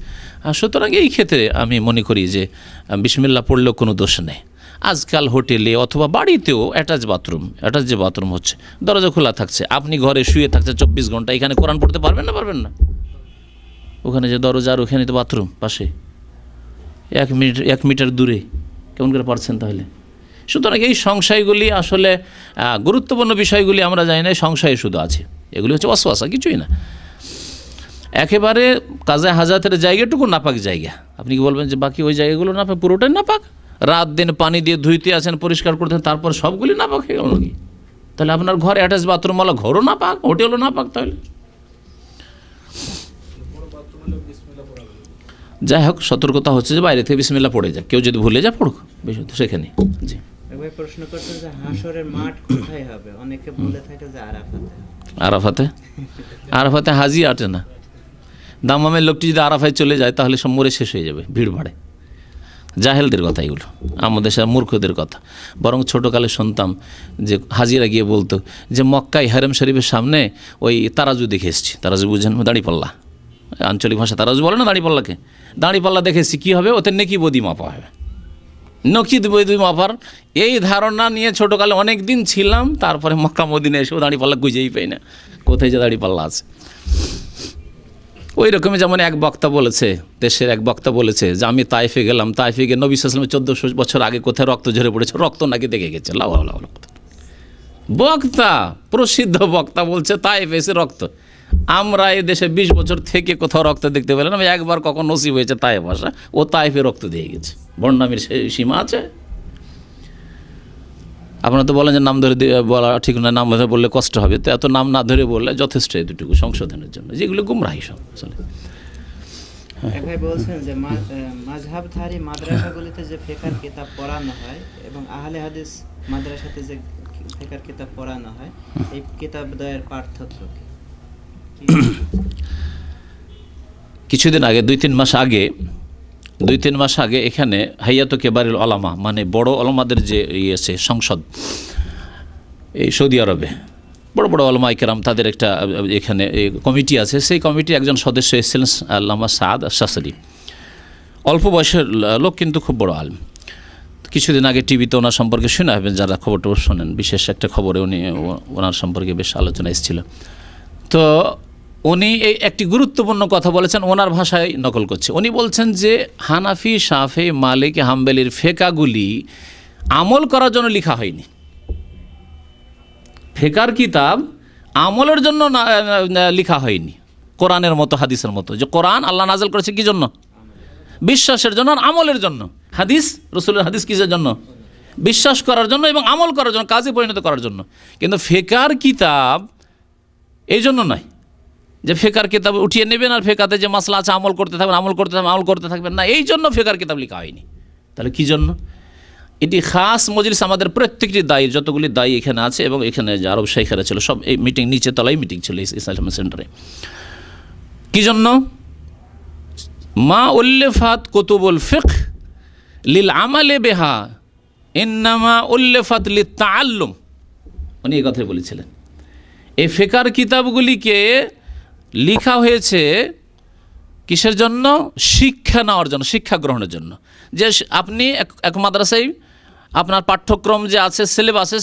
সুতরাং এই ক্ষেত্রে আমি মনে করি যে বিসমিল্লাহ পড়লেও কোনো দোষ নেই। আজকাল হোটেলে অথবা বাড়িতেও অ্যাটাচ যে বাথরুম হচ্ছে, দরজা খোলা থাকছে, আপনি ঘরে শুয়ে থাকছে 24 ঘন্টা, এখানে কোরআন পড়তে পারবেন না? ওখানে যে দরজা আর ওখানে তো বাথরুম পাশে, 1 মিটার দূরে, কেমন করে পারছেন তাহলে? সুতরাং এই সংশয়গুলি আসলে গুরুত্বপূর্ণ বিষয়গুলি আমরা জানি না, সংশয় শুধু আছে, এগুলি হচ্ছে ওয়াসওয়াসা, কিছুই না। একেবারে কাজা হাজাতের জায়গাটুকু নাপাক জায়গা, আপনি কি বলবেন যে বাকি ওই জায়গাগুলো নাপাক? পুরোটাই নাপাক। রাত দিন পানি দিয়ে ধুইতে আছেন, পরিষ্কার করতেন, তারপর সবগুলি নাপাক হয়ে গেল নাকি? তাহলে আপনার ঘরে অ্যাটাচ বাথরুমওয়ালা ঘরও নাপাক, হোটেলও নাপাক। তাহলে যাই হোক, সতর্কতা হচ্ছে যে বাইরে থেকে বিসমিল্লাহ পড়ে যায়, কেউ যদি ভুলে যায় পড়ুক, বিষয় তো সেখানে। জি, ভাই প্রশ্ন করছেন যে হাশরের মাঠ কোথায় হবে? অনেকে বলে থাকে যে আরাফাতে হাজি আটে না। দাম্মামের লোকটি যদি আরাফায় চলে যায় তাহলে সব মরে শেষ হয়ে যাবে, ভিড় বাড়ে। জাহেলদের কথা এগুলো, আমাদের সব মূর্খদের কথা। বরং ছোটোকালে শুনতাম যে হাজিরা গিয়ে বলতো যে মক্কায় হারেম শরীফের সামনে ওই তারাজু দেখে এসেছি। তারাজু বুঝেন? দাঁড়িপাল্লা, আঞ্চলিক ভাষা তারাজু বলে না দাঁড়িপাল্লাকে। দাঁড়িপাল্লা দেখেছি, কী হবে? ওতে নেকি বদি মাপা হবে, নকিদ বৈদুই মাফার, এই ধারণা নিয়ে ছোটোকালে অনেক দিন ছিলাম। তারপরে মক্কা মদিনা এসেও দাঁড়িপাল্লা খুঁজেই পাই না, কোথায় যে দাঁড়িপাল্লা আছে। ওই রকমই যেমন এক বক্তা বলেছে, দেশের এক বক্তা বলেছে যে আমি তাইফে গেলাম, তাইফে গিয়ে নবী সাল্লাল্লাহু আলাইহি ওয়াসাল্লাম 1400 বছর আগে কোথায় রক্ত ঝরে পড়েছে, রক্ত নাকি দেখে গেছে। বক্তা, প্রসিদ্ধ বক্তা বলছে তাইফে এসে রক্ত। আমরা এই দেশে 20 বছর থেকে কোথাও রক্ত দেখতে পেলাম না। একবার কখন নসিব হয়েছে তাইফ আসা, ও তাইফে রক্ত দিয়ে গেছে। বর্ণামীর সীমা আছে? আপনারা তো বলেন যে নাম ধরে বলা ঠিক না, নাম ধরে বললে কষ্ট হবে, তো এত নাম না ধরে বললে যথেষ্ট এতটুকু সংশোধনের জন্য, যেগুলো গুমরাহি সব আসলে। এক ভাই বলছেন যে মাযহাবধারী মাদ্রাসাগুলিতে যে ফিকহের কিতাব পড়ানো হয় এবং আহলে হাদিস মাদ্রাসাতে যে ফিকহের কিতাব পড়ানো হয়, এই কিতাবদ্বয়ের পার্থক্য কি? কিছুদিন আগে 2-3 মাস আগে এখানে হাইয়াত কেবারুল ওলামা, মানে বড় ওলামাদের যে আছে সংসদ এই সৌদি আরবে, বড় বড় ওলামা ইকরাম, তাদের একটা এখানে কমিটি আছে। সেই কমিটি একজন সদস্য এসেছিলেন আল্লামা সাদ শাসরি, অল্প বয়সের লোক কিন্তু খুব বড় আলেম। কিছুদিন আগে টিভিতে ওনার সম্পর্কে শুনে হবেন যারা খবর টবর শোনেন, বিশেষ একটা খবরে ওনার সম্পর্কে বেশ আলোচনা এসেছিল। তো উনি এই একটি গুরুত্বপূর্ণ কথা বলেছেন, ওনার ভাষায় নকল করছে। উনি বলছেন যে হানাফি, শাফি, মালিক, হাম্বলির ফেকাগুলি আমল করার জন্য লেখা হয়নি। ফেকার কিতাব আমলের জন্য লেখা হয়নি, কোরআনের মতো হাদিসের মতো। যে কোরআন আল্লাহ নাযিল করেছে কি জন্য? বিশ্বাসের জন্য আর আমলের জন্য। হাদিস, রসুলের হাদিস কিসের জন্য? বিশ্বাস করার জন্য এবং আমল করার জন্য, কাজে পরিণত করার জন্য। কিন্তু ফেকার কিতাব এই জন্য নয় যে ফেকার কিতাব উঠিয়ে নেবেন আর ফেকাতে যে মাসলা আছে আমল করতে থাকবেন, আমল করতে থাকবেন না, এই জন্য ফেকার কিতাব লেখা হয়নি। তাহলে কী জন্য? এটি খাস মজলিস, আমাদের প্রত্যেকটি দায়ী, যতগুলি দায়ী এখানে আছে এবং এখানে যে আরব শাইখেরা ছিল সব এই মিটিং, নিচে তলায় মিটিং ছিল ইসলামিক সেন্টারে। কী জন্য? মা উল্লেফাত কুতুবুল ফিকহ লিল আমালে বিহা ইন্নামা উল্লেফাত লিত তাআল্লুম। উনি এই কথাই বলেছিলেন, এই ফিকহের কিতাবগুলিকে লেখা হয়েছে কিসের জন্য? শিক্ষা নেওয়ার জন্য, শিক্ষা গ্রহণের জন্য। যে আপনি এক মাদ্রাসায় আপনার পাঠ্যক্রম যে আছে,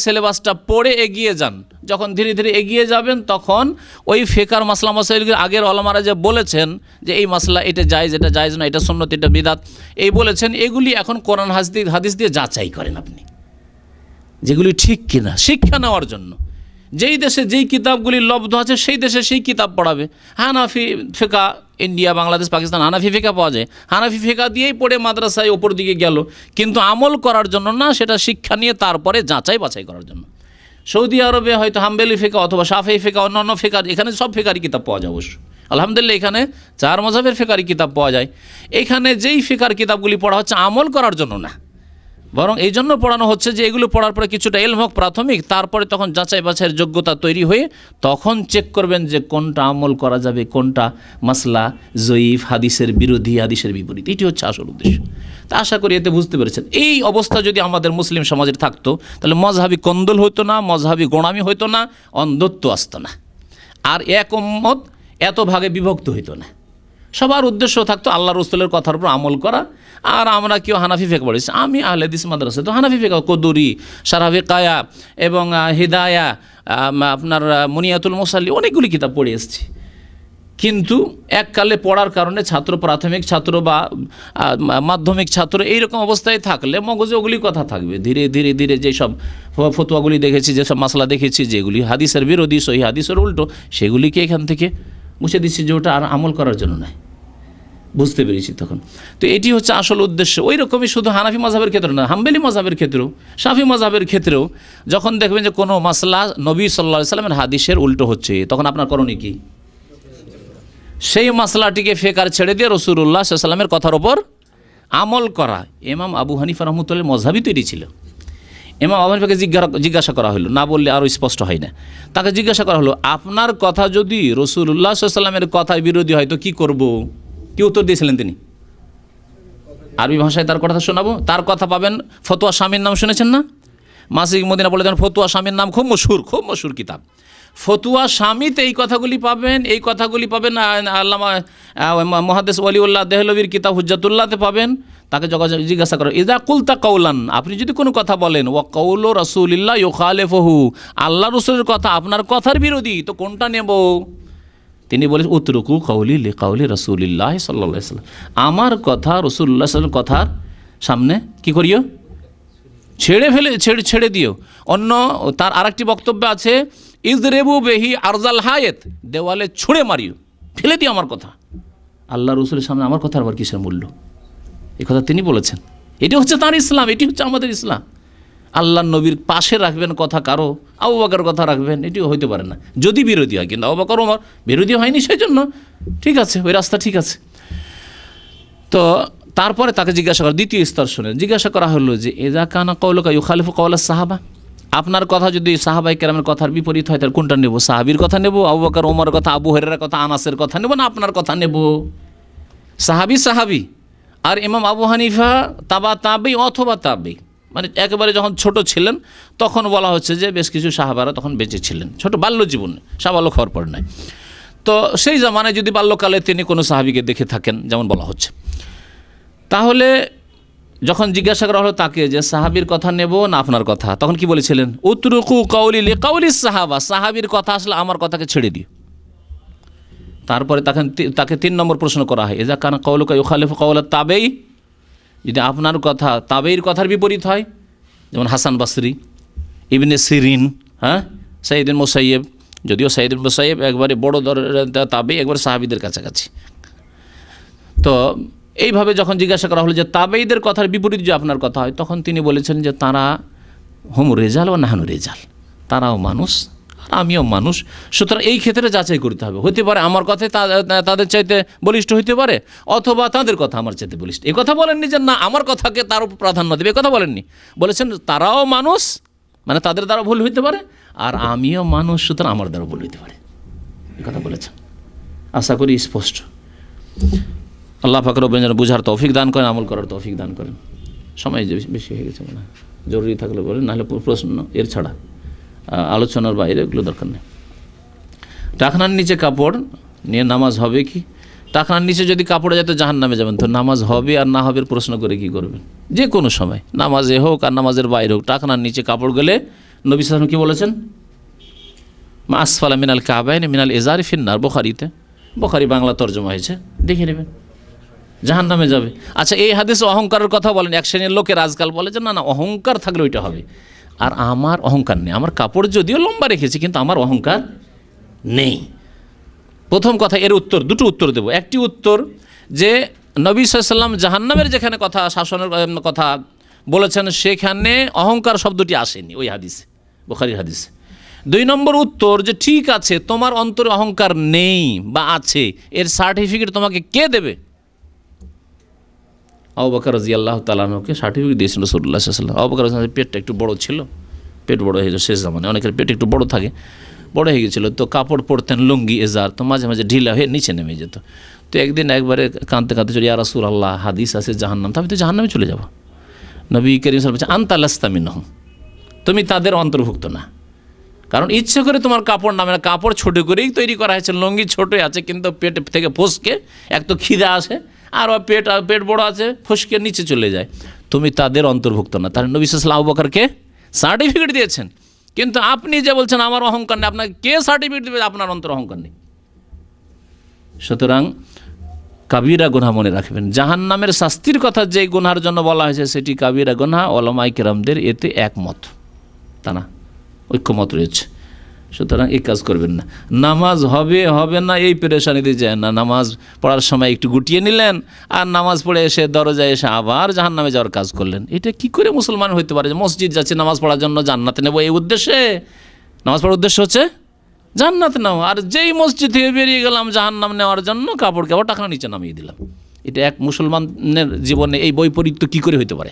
সিলেবাসটা পড়ে এগিয়ে যান। যখন ধীরে ধীরে এগিয়ে যাবেন তখন ওই ফিকহের মাসলা মাসাইলগুলো আগের ওলামারা যে বলেছেন যে এই মাসলা এটা জায়েজ, এটা জায়েজ না, এটা সুন্নত, এটা বিদআত, এই বলেছেন, এগুলি এখন কোরআন হাদিস দিয়ে যাচাই করেন আপনি যেগুলি ঠিক কিনা, শিক্ষা নেওয়ার জন্য। যেই দেশে যেই কিতাবগুলি লব্ধ আছে সেই দেশে সেই কিতাব পড়াবে। হানাফি ফিকহ, ইন্ডিয়া, বাংলাদেশ, পাকিস্তান হানাফি ফিকহ পাওয়া যায়, হানাফি ফিকহ দিয়েই পড়ে মাদ্রাসায় ওপর দিকে গেল, কিন্তু আমল করার জন্য না, সেটা শিক্ষা নিয়ে তারপরে যাচাই বাছাই করার জন্য। সৌদি আরবে হয়তো হাম্বলি ফিকহ অথবা শাফি ফিকহ, অন্যান্য ফিকহ, এখানে সব ফিকহারি কিতাব পাওয়া যায়। অবশ্য আলহামদুলিল্লাহ এখানে 4 মাযহাবের ফিকহারি কিতাব পাওয়া যায়। এখানে যেই ফিকহার কিতাবগুলি পড়া হচ্ছে আমল করার জন্য না, বরং এই জন্য পড়ানো হচ্ছে যে এগুলো পড়ার পরে কিছুটা ইলম হোক প্রাথমিক, তারপরে তখন যাচাই বাছাইয়ের যোগ্যতা তৈরি হয়ে তখন চেক করবেন যে কোনটা আমল করা যাবে, কোনটা মাসলা জয়ীফ, হাদিসের বিরোধী, হাদিসের বিপরীত। এটি হচ্ছে আসল উদ্দেশ্য। তা আশা করি এতে বুঝতে পেরেছেন। এই অবস্থা যদি আমাদের মুসলিম সমাজের থাকতো তাহলে মজহাবি কন্দল হতো না, মজহাবি গোড়ামি হতো না, অন্ধত্ব আসতো না, আর এক উম্মত এত ভাগে বিভক্ত হইতো না। সবার উদ্দেশ্য থাকতো আল্লাহ রসুলের কথার উপর আমল করা। আর আমরা কেউ হানাফি ফিকহ পড়েছি, আমি আহলে হাদিস মাদ্রাসা, তো হানাফি ফিকহ, কদুরি, সারাফি কায়া এবং হিদায়া, আপনার মুনিয়াতুল মুসাল্লি, অনেকগুলি কিতাব পড়ে এসেছি। কিন্তু এককালে পড়ার কারণে ছাত্র, প্রাথমিক ছাত্র বা মাধ্যমিক ছাত্র এইরকম অবস্থায় থাকলে মগজে ওগুলি কথা থাকবে। ধীরে ধীরে ধীরে যেসব ফতোয়াগুলি দেখেছি, যেসব মাসলা দেখেছি যেগুলি হাদিসের বিরোধী, সহি হাদিসের উল্টো, সেগুলিকে এখান থেকে মুছে দিচ্ছি যে ওটা আর আমল করার জন্য নয়। বুঝতে পেরেছি তখন। তো এটি হচ্ছে আসল উদ্দেশ্য। ওই রকমই শুধু হানাফি মাযহাবের ক্ষেত্রে না, হাম্বলি মাযহাবের ক্ষেত্রেও, শাফি মাযহাবের ক্ষেত্রেও যখন দেখবেন যে কোনো মাসলা নবী সাল্লাল্লাহু আলাইহি ওয়াসাল্লামের হাদিসের উল্টো হচ্ছে, তখন আপনার করণীয় কি? সেই মাসলাটিকে ফেকার ছেড়ে দিয়ে রাসূলুল্লাহ সাল্লাল্লাহু আলাইহি ওয়াসাল্লামের কথার উপর আমল করা। ইমাম আবু হানিফা রাহমাতুল্লাহ মযহাবই তৈরি ছিল। ইমাম আবু হানিফাকে জিজ্ঞাসা করা হলো, না বললে আরও স্পষ্ট হয় না, তাকে জিজ্ঞাসা করা হলো, আপনার কথা যদি রাসূলুল্লাহ সাল্লাল্লাহু আলাইহি ওয়াসাল্লামের কথার বিরোধী হয় তো কী করব? কি উত্তর দিয়েছিলেন তিনি? আরবি ভাষায় তার কথা শোনাবো। তার কথা পাবেন ফতোয়া শামীর নাম শুনেছেন না? মাসিক মদিনা বলে দেন ফতোয়া শামীর নাম খুব মশহুর কিতাব। ফতুয়া স্বামীতে এই কথাগুলি পাবেন, এই কথাগুলি পাবেন আল্লামা মুহাদ্দিস ওয়ালিউল্লাহ দেহলভির কিতাব হুজ্জাতুল্লাহতে পাবেন। তাকে জিজ্ঞাসা করো, ইজা কুলতা কৌলান, আপনি যদি কোনো কথা বলেন, ওয়া কৌল রাসূলিল্লাহ ইউখালিফুহু, আল্লাহ রাসূলের কথা আপনার কথার বিরোধী, তো কোনটা নেব? তিনি বলেন, উতরুকু কওলি লিকাউলি রাসূলিল্লাহ সাল্লাল্লাহু আলাইহি ওয়াসাল্লাম, আমার কথা রাসূলুল্লাহ সাল্লাল্লাহু আলাইহি ওয়াসাল্লাম কথার সামনে কি করিও? ছেড়ে দিও। অন্য তার আরেকটি বক্তব্য আছে, ইজরেবু বেহি আরজাল হায়েত, দেওয়ালে ছুঁড়ে মারিও, ফেলে দিও আমার কথা। আল্লাহ রাসূলের সামনে আমার কথার আবার কিসের মূল্য? এই কথা তিনি বলেছেন। এটি হচ্ছে তার ইসলাম, এটি হচ্ছে আমাদের ইসলাম। আল্লাহ নবীর পাশে রাখবেন কথা কারো, আবু বকরের কথা রাখবেন, এটিও হইতে পারে না যদি বিরোধী হয়। কিন্তু আবু বকর ওমর বিরোধী হয়নি, সেই জন্য ঠিক আছে, ওই রাস্তা ঠিক আছে। তো তারপরে তাকে জিজ্ঞাসা করা, দ্বিতীয় স্তর শুনে জিজ্ঞাসা করা হলো যে এজা কানা কওলুকা ইউখালিফু কওলা সাহাবা, আপনার কথা যদি সাহাবায়ে কেরামের কথার বিপরীত হয়, তার কোনটা নেব? সাহাবীর কথা নেব, আবু বকর ওমরের কথা, আবু হুরায়রার কথা, আনাসের কথা নেব, না আপনার কথা নেব? সাহাবী আর ইমাম আবু হানিফা তাবেঈ অথবা তাবেঈ, মানে একেবারে যখন ছোট ছিলেন তখন বলা হচ্ছে যে বেশ কিছু সাহাবারা তখন বেঁচে ছিলেন, ছোট বাল্য জীবনে, সাবালক হওয়ার পর নয়। তো সেই জামানায় যদি বাল্যকালে তিনি কোনো সাহাবীকে দেখে থাকেন, যেমন বলা হচ্ছে, তাহলে যখন জিজ্ঞাসা করা হলো তাকে যে সাহাবীর কথা নেব না আপনার কথা, তখন কি বলেছিলেন? উতরুকু কওলি লিকাউলি সাহাবা, সাহাবীর কথা আসলে আমার কথাকে ছেড়ে দিও। তারপরে তাকে 3 নম্বর প্রশ্ন করা হয়, এজা কানা কওলুকা ইউখালিফু কওলা তাবেঈ, যদি আপনার কথা তাবেঈর কথার বিপরীত হয়, যেমন হাসান বসরি, ইবনে সিরিন, সাঈদ ইবনে মুসাইয়্যিব, যদিও সাঈদ ইবনে মুসাইয়্যিব একবারে বড় তাবেঈ, একবারে সাহাবীদের কাছাকাছি। তো এইভাবে যখন জিজ্ঞাসা করা হলো যে তাবেঈদের কথার বিপরীত যে আপনার কথা হয়, তখন তিনি বলেছেন যে তারা হুম রেজাল ও নাহানু রেজাল, তারাও মানুষ আর আমিও মানুষ, সুতরাং এই ক্ষেত্রে যাচাই করতে হবে। হতে পারে আমার কথাই তাদের চাইতে বলিষ্ঠ হইতে পারে, অথবা তাদের কথা আমার চাইতে বলিষ্ঠ। এই কথা বলেননি যে না আমার কথাকে তার উপর প্রাধান্য দেবে, এই কথা বলেননি। বলেছেন তারাও মানুষ, মানে তাদের দ্বারা ভুল হইতে পারে, আর আমিও মানুষ, সুতরাং আমার দ্বারা ভুল হইতে পারে, এই কথা বলেছেন। আশা করি স্পষ্ট। আল্লাহ পাক রব্বুল যেন বুঝার তৌফিক দান করেন, আমল করার তৌফিক দান করেন। সময় বেশি হয়ে গেছে মনে হয়, জরুরি থাকলে বলেন, নাহলে প্রশ্ন এর ছাড়া আলোচনার বাইরে এগুলো দরকার নেই। টাকনার নিচে কাপড় নিয়ে নামাজ হবে কি? টাকনার নিচে যদি কাপড়ে যেত জাহান্নামে যাবেন, তো নামাজ হবে আর না হবে প্রশ্ন করে কি করবেন? যে কোনো সময় নামাজে হোক আর নামাজের বাইরে হোক, টাকনার নিচে কাপড় গেলে নবী সাল্লাল্লাহু আলাইহি ওয়াসাল্লাম কি বলেছেন? মা আসফালা মিনাল কাবাইনি মিনাল ইজারি ফিন্নার, বুখারী বাংলা তর্জমা হয়েছে, দেখে নেবেন, জাহান্নামে যাবে। আচ্ছা, এই হাদিসে অহংকারের কথা বলেন। এক শ্রেণীর লোকের আজকাল বলে যে না অহংকার থাকলে ওইটা হবে, আর আমার অহংকার নেই, আমার কাপড় যদিও লম্বা রেখেছি কিন্তু আমার অহংকার নেই। প্রথম কথা, এর উত্তর, দুটো উত্তর দেব। একটি উত্তর যে নবী সাল্লাল্লাহু আলাইহি ওয়াসাল্লাম জাহান্নামের যেখানে কথা, শাসনের কথা বলেছেন, সেখানে অহংকার শব্দটি আসেনি ওই হাদিসে, বুখারীর হাদিসে। 2 নম্বর উত্তর যে ঠিক আছে, তোমার অন্তরে অহংকার নেই বা আছে, এর সার্টিফিকেট তোমাকে কে দেবে? আবু বকর রাদিয়াল্লাহু তাআলা আনহুকে সার্টিফিকেট দিয়েছেন রাসূলুল্লাহ সাল্লাল্লাহু আলাইহি ওয়াসাল্লাম। আবু বকর রাদিয়াল্লাহু পেটটা একটু বড় ছিল, পেট বড় হয়ে গেছে শেষ জামানে, অনেকের পেট একটু বড় থাকে, বড় হয়ে গেছিলো, তো কাপড় পরতেন লুঙ্গি এজার, তো মাঝে মাঝে ঢিলা হয়ে নিচে নেমে যেত। তো একদিন একবারে কাঁদতে কাঁদতে চলে, ইয়া রাসূলুল্লাহ হাদিস আছে জাহান্নাম, আমি তো জাহান্নামে চলে যাব। নবী করিম সাল্লাল্লাহু আলাইহি ওয়াসাল্লাম বলছেন, আনতা লাস্তা মিনহুম, তুমি তাদের অন্তর্ভুক্ত না। কারণ ইচ্ছে করে তোমার কাপড় নামে না, কাপড় ছোটো করেই তৈরি করা হয়েছে, লুঙ্গি ছোটোই আছে, কিন্তু পেট থেকে ফসকে এক তো খিদা আসে, আর পেট বড় আছে, ফসকে নিচে চলে যায়, তুমি তাদের অন্তর্ভুক্ত না। তাহলে নবী সাল্লাল্লাহু আলাইহি ওয়াসাল্লাম আবু বকরকে সার্টিফিকেট দিয়েছেন, কিন্তু আপনি যে বলছেন আমার অহংকার নেই, আপনাকে কে সার্টিফিকেট দেবে আপনার অন্তর অহংকার নেই? সুতরাং কাবিরা গুনাহ মনে রাখবেন। জাহান্নামের শাস্তির কথা যে গুনাহের জন্য বলা হয়েছে সেটি কাবিরা গুনাহ, ওলামায়ে কেরামদের এতে একমত, তা না ঐক্যমত রয়েছে। সুতরাং এই কাজ করবেন না। নামাজ হবে হবে না এই পেরেশানিতে যায় না, নামাজ পড়ার সময় একটু গুটিয়ে নিলেন, আর নামাজ পড়ে এসে দরজায় এসে আবার জাহান্নামে যাওয়ার কাজ করলেন। এটা কি করে মুসলমান হইতে পারে যে মসজিদ যাচ্ছে নামাজ পড়ার জন্য, জান্নাতে নেব এই উদ্দেশ্যে? নামাজ পড়ার উদ্দেশ্য হচ্ছে জান্নাত নেওয়া, আর যেই মসজিদ থেকে বেরিয়ে গেলাম জাহান্নাম নেওয়ার জন্য, কাপড় টাকা নিচে নামিয়ে দিলাম। এটা এক মুসলমানের জীবনে এই বৈপরীত্য কি করে হইতে পারে?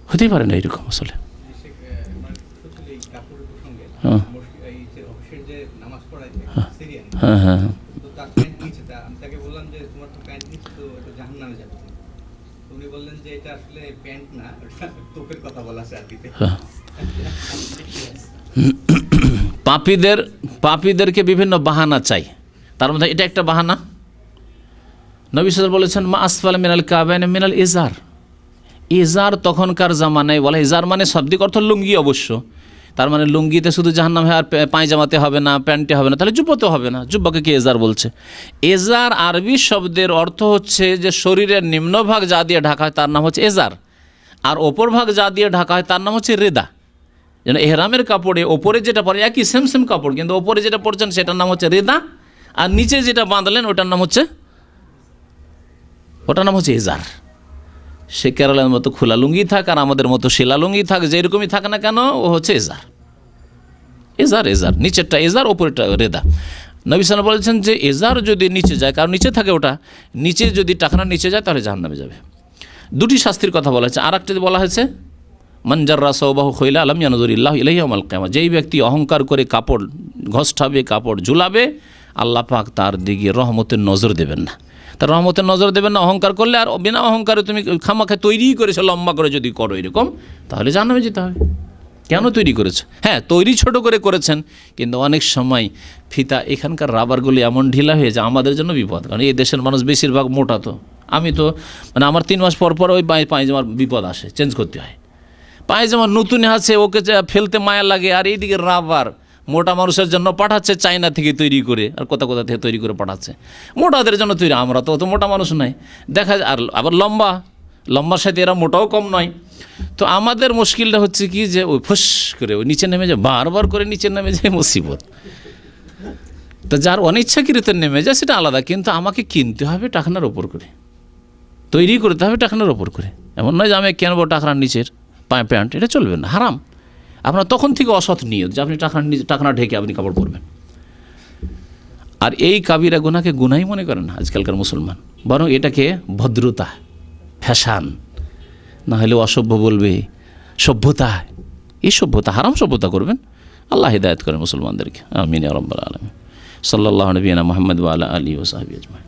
হতেই পারে না এরকম আসলে। হ্যাঁ হ্যাঁ হ্যাঁ পাপীদেরকে বিভিন্ন বাহানা চাই, তার মধ্যে এটা একটা বাহানা। নবী সাল্লাল্লাহু আলাইহি ওয়াসাল্লাম বলেছেন মা আসফাল মিনাল কাবাইন মিনাল ইজার। ইজার তখনকার জামানায় বলে, ইজার মানে শাব্দিক অর্থ লুঙ্গি অবশ্য, তার মানে লুঙ্গিতে শুধু জাহান্নাম হয় আর পায়জামাতে হবে না, প্যান্টে হবে না, তাহলে জুব্বাতে হবে না। জুব্বাকে কি এজার বলছে? এজার আরবি শব্দের অর্থ হচ্ছে যে শরীরের নিম্নভাগ যা দিয়ে ঢাকা হয় তার নাম হচ্ছে এজার, আর ওপর ভাগ যা দিয়ে ঢাকা হয় তার নাম হচ্ছে রেদা। যেন এহরামের কাপড়ে ওপরে যেটা পরে একই সেম কাপড়, কিন্তু ওপরে যেটা পরছেন সেটার নাম হচ্ছে রেদা, আর নিচে যেটা বাঁধলেন ওটার নাম হচ্ছে এজার। সে কেরালার মতো খোলা লুঙ্গি থাক আর আমাদের মতো শিলা লুঙ্গি থাক, যেরকমই থাক না কেন, ও হচ্ছে এজার। নিচেরটা এজার, ওপরেরটা রেদা। নবী সাল্লাল্লাহু আলাইহি ওয়াসাল্লাম বলেছেন যে এজার যদি নিচে যায়, কারণ নিচে থাকে ওটা, নিচে যদি টাকনা নিচে যায় তাহলে জাহান্নামে যাবে। দুটি শাস্তির কথা বলা হয়েছে। আর একটা বলা হয়েছে মান জাররা সাওবাহু খাইলা লাম ইয়ানজুরিল্লাহু ইলাইহি ইয়াওমাল কিয়ামা। যেই ব্যক্তি অহংকার করে কাপড় ঘষ্টাবে, কাপড় ঝুলাবে, আল্লাহ পাক তার দিকে রহমতের নজর দেবেন না। তার রহমতের নজর দেবেন না অহংকার করলে। আর বিনা অহংকারে তুমি খামাখা তৈরি করেছো লম্বা করে যদি করো এরকম, তাহলে জাহান্নামে যেতে হবে। কেন তৈরি করেছো? হ্যাঁ, তৈরি ছোট করে করেছেন, কিন্তু অনেক সময় ফিতা এখানকার রাবারগুলি এমন ঢিলা হয়ে যায় আমাদের জন্য বিপদ। কারণ এই দেশের মানুষ বেশিরভাগ মোটা, তো আমি তো মানে আমার 3 মাস পর ওই পায়জামার বিপদ আসে, চেঞ্জ করতে হয়। পায়জামা নতুন আছে, ওকে ফেলতে মায়া লাগে, আর এইদিকে রাবার মোটা মানুষের জন্য পাঠাচ্ছে চায়না থেকে তৈরি করে, আর কোথা থেকে তৈরি করে পাঠাচ্ছে মোটাদের জন্য তৈরি। আমরা তো অত মোটা মানুষ নাই, দেখা যায়। আর আবার লম্বার সাথে এরা মোটাও কম নয়। তো আমাদের মুশকিলটা হচ্ছে কি যে ওই ফুস করে ওই নিচে নেমে যায়, বারবার করে নিচে নেমে যায়, মুসিবত। তো যার অনিচ্ছাকৃত নেমে যায় সেটা আলাদা, কিন্তু আমাকে কিনতে হবে টাকনার ওপর করে, তৈরি করতে হবে টাকনার ওপর করে। এমন নয় যে আমি কেনবো টাকনার নিচের প্যান্ট, এটা চলবে না, হারাম। আপনার তখন থেকে অসৎ নিয়ত যে আপনি টাকনা ঢেকে আপনি কাপড় পরবেন। আর এই কাবিরা গুনাহকে গুনাই মনে করেন না আজকালকার মুসলমান, বরং এটাকে ভদ্রতা, ফ্যাশন, না হলে অসভ্য বলবে, সভ্যতা। এই সভ্যতা হারাম সভ্যতা করবেন। আল্লাহ হিদায়াত করেন মুসলমানদেরকে। আমিন ইয়া রাব্বাল আলামিন। সাল্লাল্লাহু নবিয়িনা মুহাম্মদ ওয়া আলা আলিহি ওয়া সাহবিহি আজমাইন।